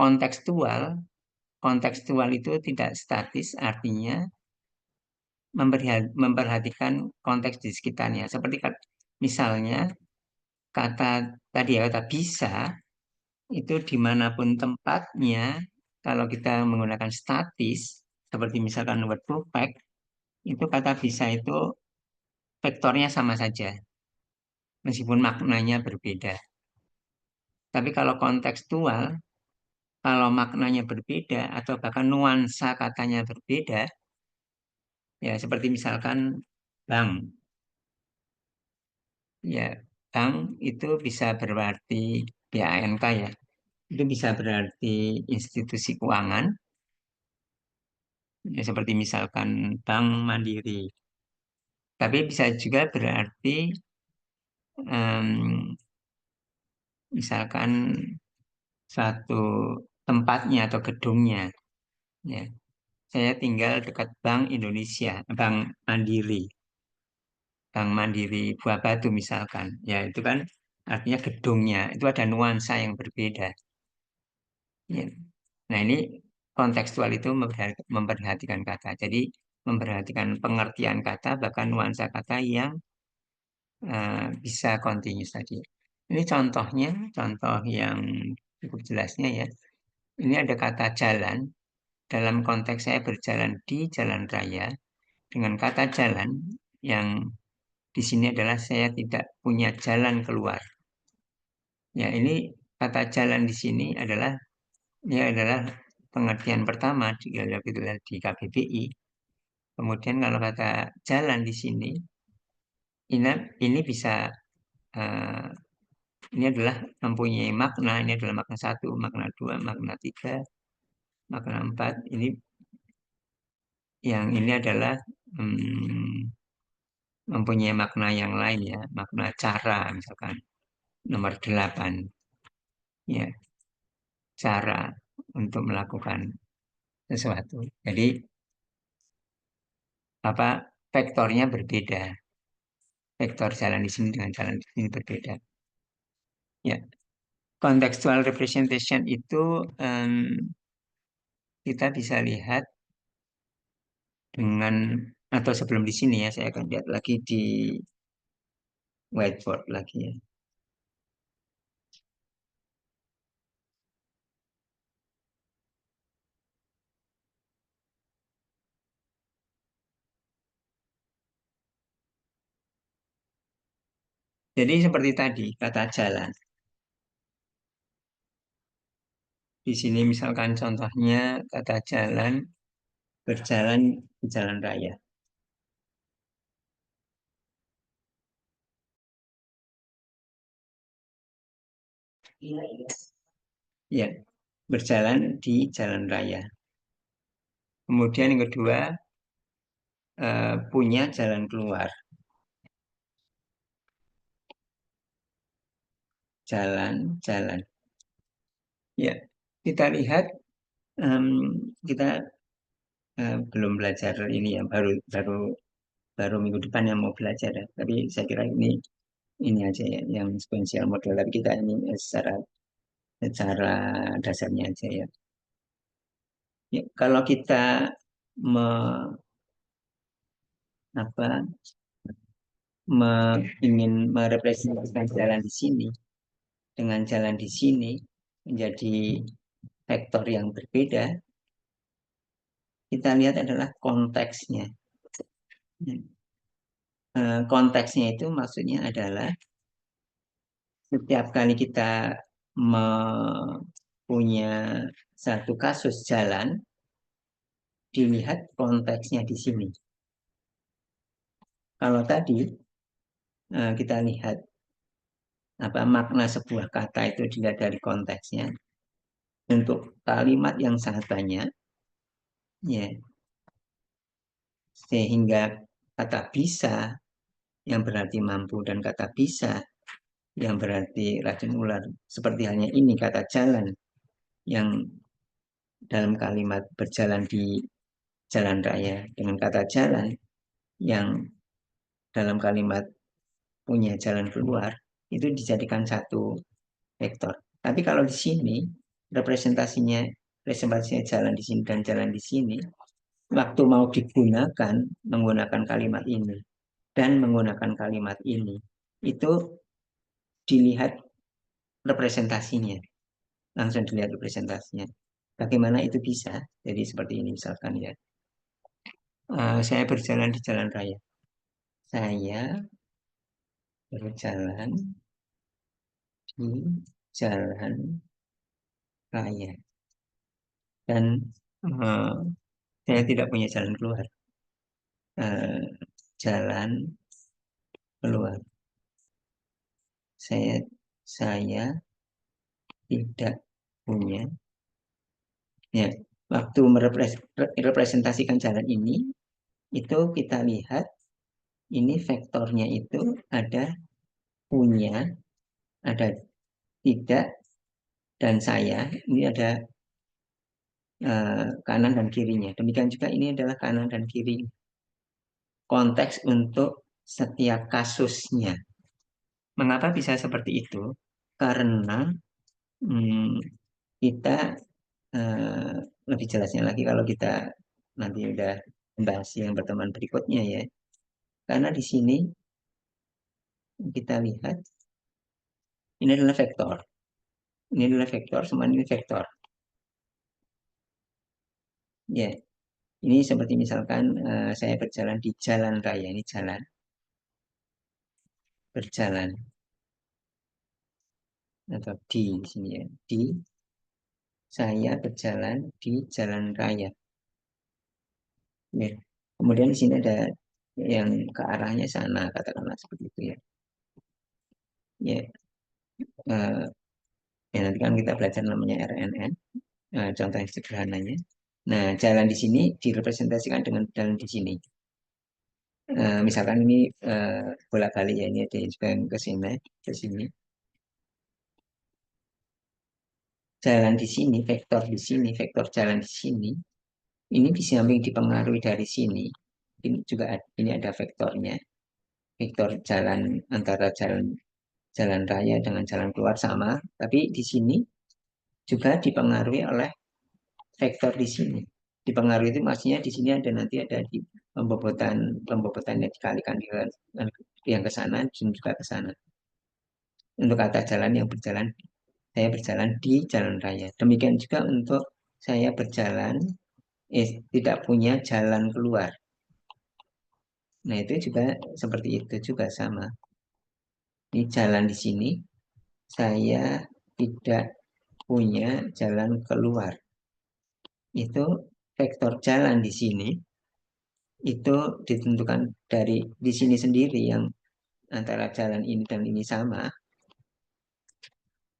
kontekstual itu tidak statis, artinya memperhatikan konteks di sekitarnya. Seperti misalnya kata tadi ya, kata bisa itu dimanapun tempatnya, kalau kita menggunakan statis, seperti misalkan word perfect, itu kata bisa itu vektornya sama saja, meskipun maknanya berbeda. Tapi kalau kontekstual, kalau maknanya berbeda atau bahkan nuansa katanya berbeda, ya seperti misalkan bank, ya bank itu bisa berarti BANK ya, itu bisa berarti institusi keuangan, ya seperti misalkan Bank Mandiri. Tapi bisa juga berarti misalkan suatu tempatnya atau gedungnya. Ya, saya tinggal dekat Bank Indonesia, Bank Mandiri, Bank Mandiri Buah Batu misalkan. Ya, itu kan artinya gedungnya. Itu ada nuansa yang berbeda. Ya. Nah, ini kontekstual itu memperhatikan kata. Jadi, memperhatikan pengertian kata, bahkan nuansa kata yang bisa continuous tadi. Ini contohnya, contoh yang cukup jelasnya ya. Ini ada kata jalan, dalam konteks saya berjalan di jalan raya, dengan kata jalan yang di sini adalah saya tidak punya jalan keluar. Ya, ini kata jalan di sini adalah pengertian pertama di KBBI. Kemudian kalau kata jalan di sini, ini, ini bisa eh, ini adalah mempunyai makna, ini adalah makna satu, makna dua, makna tiga, makna empat. Ini yang ini adalah hmm, mempunyai makna yang lain ya, makna cara misalkan nomor 8 ya, cara untuk melakukan sesuatu. Jadi apa vektornya berbeda. Vektor jalan di sini dengan jalan di sini berbeda. Ya, contextual representation itu kita bisa lihat dengan atau sebelum di sini ya, saya akan lihat lagi di whiteboard lagi ya. Jadi seperti tadi kata jalan. Di sini misalkan contohnya kata jalan, berjalan di jalan raya. Ya, berjalan di jalan raya. Kemudian yang kedua, punya jalan keluar. Jalan-jalan. Ya, kita lihat, em, kita belum belajar ini ya, baru baru baru minggu depan yang mau belajar ya. Tapi saya kira ini aja ya, yang sequential model. Tapi kita ini secara secara dasarnya aja ya. Ya, kalau kita me, apa, ingin merepresentasikan jalan di sini dengan jalan di sini menjadi vektor yang berbeda, kita lihat adalah konteksnya. Konteksnya itu maksudnya adalah setiap kali kita punya satu kasus jalan, dilihat konteksnya di sini. Kalau tadi kita lihat apa makna sebuah kata itu dilihat dari konteksnya. Untuk kalimat yang sangat banyak, ya, sehingga kata bisa yang berarti mampu dan kata bisa yang berarti racun ular. Seperti halnya ini kata jalan yang dalam kalimat berjalan di jalan raya dengan kata jalan yang dalam kalimat punya jalan keluar itu dijadikan satu vektor. Tapi kalau di sini representasinya jalan di sini dan jalan di sini, waktu mau digunakan menggunakan kalimat ini dan menggunakan kalimat ini itu dilihat representasinya, langsung dilihat representasinya. Bagaimana itu bisa? Jadi seperti ini misalkan ya. Saya berjalan di jalan raya. Saya berjalan di jalan raya dan uh, saya tidak punya jalan keluar. Uh, jalan keluar. Saya saya tidak punya. Ya, waktu merepresentasikan jalan ini, itu kita lihat ini vektornya itu ada punya, ada tidak, dan saya. Ini ada kanan dan kirinya. Demikian juga ini adalah kanan dan kiri. Konteks untuk setiap kasusnya. Mengapa bisa seperti itu? Karena hmm, kita eh, lebih jelasnya lagi kalau kita nanti udah membahas yang pertemuan berikutnya ya. Karena di sini kita lihat ini adalah vektor. Ini adalah vektor, semua ini vektor. Ya, ini seperti misalkan saya berjalan di jalan raya, ini jalan, berjalan atau di sini ya, di saya berjalan di jalan raya. Ya. Kemudian di sini ada yang ke arahnya sana, katakanlah seperti itu ya. Ya, eh, ya nanti kan kita belajar namanya RNN, contoh yang sederhananya. Nah, jalan di sini direpresentasikan dengan jalan di sini. Misalkan ini bolak-balik ya, ini ada yang juga yang ke sini. Jalan di sini, vektor jalan di sini, ini di samping dipengaruhi dari sini, ini juga ini ada vektornya. Vektor jalan antara jalan jalan raya dengan jalan keluar sama, tapi di sini juga dipengaruhi oleh vektor di sini. Dipengaruhi itu maksudnya di sini ada nanti ada di pembobotan yang dikalikan dengan yang ke sana dan juga ke sana. Untuk kata jalan yang berjalan, saya berjalan di jalan raya. Demikian juga untuk saya berjalan tidak punya jalan keluar. Nah, itu juga seperti itu juga sama. Ini jalan di sini, saya tidak punya jalan keluar. Itu vektor jalan di sini itu ditentukan dari di sini sendiri yang antara jalan ini dan ini sama.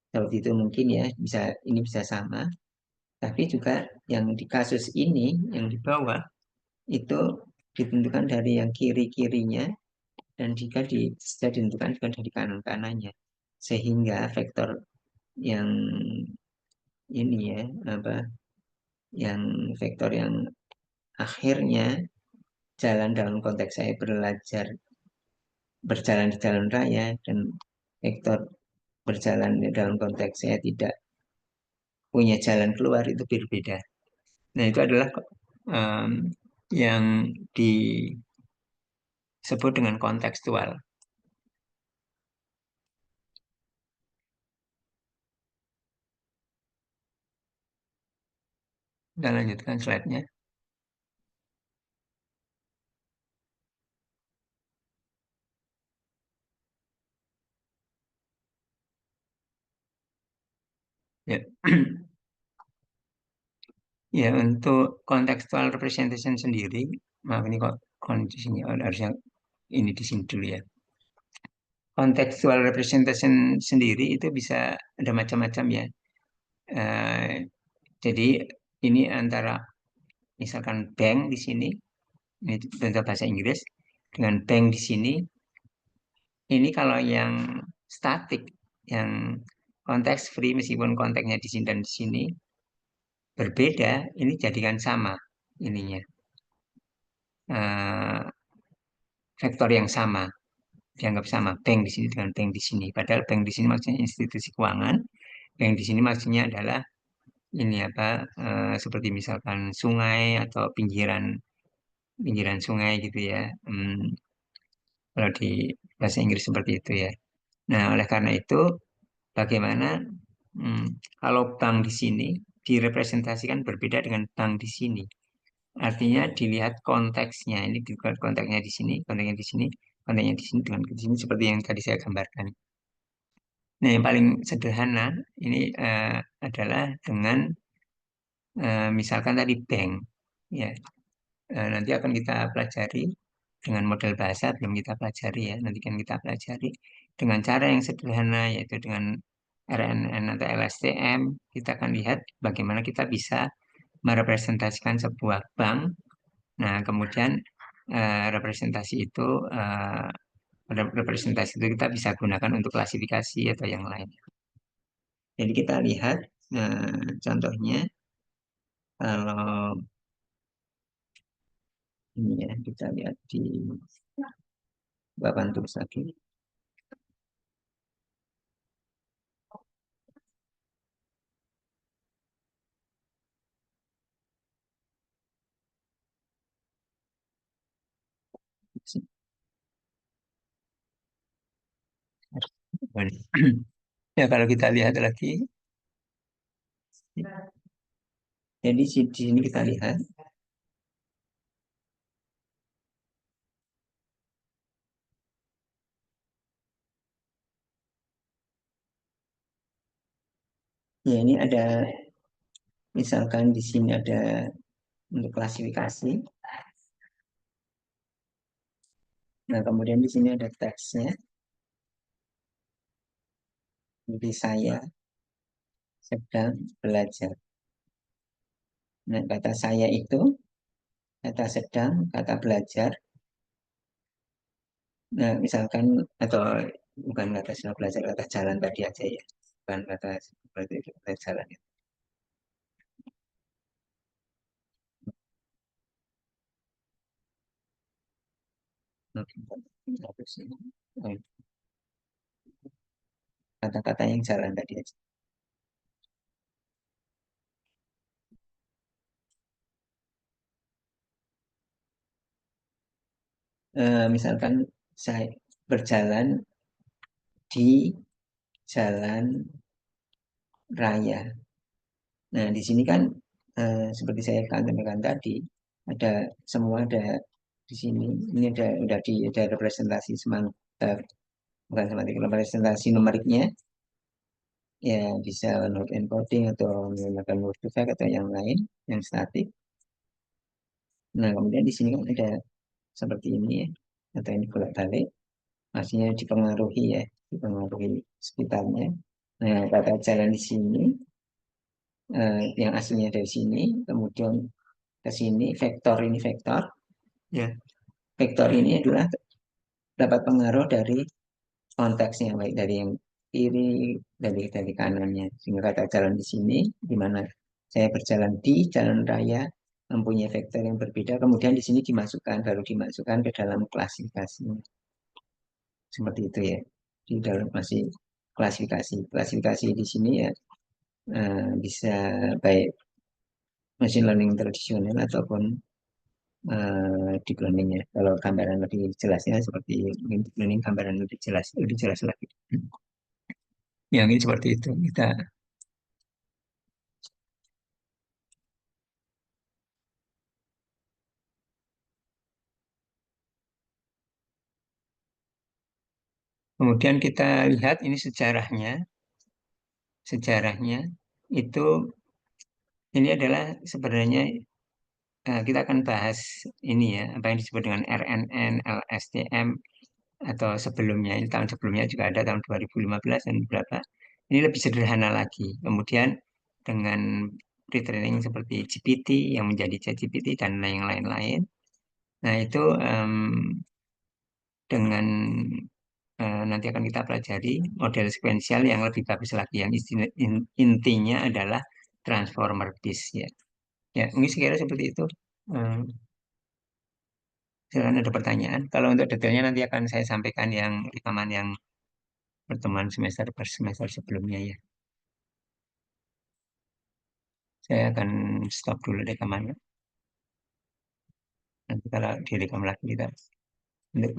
Seperti itu mungkin ya, ini bisa sama. Tapi juga yang di kasus ini, yang di bawah, itu ditentukan dari yang kiri-kirinya dan juga bisa ditentukan juga dari kanan-kanannya. Sehingga vektor yang ini ya, apa, yang vektor yang akhirnya jalan dalam konteks saya belajar berjalan di jalan raya dan vektor berjalan dalam konteks saya tidak punya jalan keluar itu berbeda. Nah, itu adalah um, yang disebut dengan kontekstual. Kita lanjutkan slide-nya. Ya. Ya, untuk contextual representation sendiri, maaf ini kok kondisinya harusnya ini di sini dulu ya. Contextual representation sendiri itu bisa ada macam-macam ya. Eh, jadi ini antara misalkan bank di sini, ini contoh bahasa Inggris, dengan bank di sini, ini kalau yang statik, yang konteks free meskipun konteksnya di sini dan di sini berbeda, ini jadikan sama ininya. Eh, Vektor yang sama, dianggap sama, bank di sini dengan bank di sini. Padahal bank di sini maksudnya institusi keuangan, bank di sini maksudnya adalah ini apa, seperti misalkan sungai atau pinggiran pinggiran sungai gitu ya. Kalau di bahasa Inggris seperti itu ya. Nah, oleh karena itu, bagaimana hmm, kalau bank di sini direpresentasikan berbeda dengan bank di sini. Artinya dilihat konteksnya. Ini dilihat konteksnya di sini, konteksnya di sini, konteksnya di sini dengan di sini seperti yang tadi saya gambarkan. Nah, yang paling sederhana ini adalah dengan misalkan tadi bank. Ya, nanti akan kita pelajari dengan model bahasa belum kita pelajari ya. Nanti kan kita pelajari dengan cara yang sederhana yaitu dengan RNN atau LSTM. Kita akan lihat bagaimana kita bisa merepresentasikan sebuah bank. Nah, kemudian representasi itu representasi itu kita bisa gunakan untuk klasifikasi atau yang lain. Jadi kita lihat contohnya kalau ini ya kita lihat di papan tulis lagi. Ya kalau kita lihat lagi, jadi di sini kita lihat ya ini ada misalkan di sini ada untuk klasifikasi. Nah kemudian di sini ada teksnya. Jadi saya sedang belajar. Nah kata saya itu kata sedang, kata belajar Nah, misalkan atau bukan kata istilah belajar, kata jalan tadi aja ya. Bukan kata berarti kata jalan itu. Oke. Terus ini, kata-kata yang jalan tadi aja. Misalkan saya berjalan di jalan raya. Nah, di sini kan seperti saya sampaikan tadi, ada semua ada di sini. Ini ada udah ada representasi bukan semantik, representasi numeriknya. Ya bisa word encoding atau menggunakan word to vec atau yang lain yang statik. Nah, kemudian di sini kan ada seperti ini ya, atau ini bolak-balik, maksudnya dipengaruhi ya, dipengaruhi sekitarnya. Nah, kata jalan di sini yang aslinya dari sini, kemudian ke sini, vektor ini vektor, ya. Vektor ini adalah dapat pengaruh dari konteksnya, baik dari yang kiri, dari kanannya. Sehingga kata jalan di sini, di mana saya berjalan di jalan raya, mempunyai vektor yang berbeda, kemudian di sini dimasukkan, baru dimasukkan ke dalam klasifikasi. Seperti itu ya. Di dalam masih klasifikasi. Klasifikasi di sini ya bisa baik machine learning tradisional ataupun deep learning ya. Kalau gambaran lebih jelasnya seperti deep learning gambaran lebih jelas lagi. Yang ini seperti itu. Kemudian kita lihat ini sejarahnya. Sejarahnya itu ini adalah sebenarnya kita akan bahas ini ya, apa yang disebut dengan RNN, LSTM atau sebelumnya. Ini tahun sebelumnya juga ada tahun 2015 dan berapa. Ini lebih sederhana lagi. Kemudian dengan retraining seperti GPT yang menjadi ChatGPT dan yang lain-lain. Nah, itu dengan nanti akan kita pelajari model sekuensial yang lebih bagus lagi. Yang intinya adalah transformer base ya. Ya, mungkin sekira seperti itu. Eh, Silakan ada pertanyaan. Kalau untuk detailnya nanti akan saya sampaikan yang rekaman yang pertemuan semester per semester sebelumnya ya. Saya akan stop dulu rekamannya. Nanti kalau direkam lagi kita untuk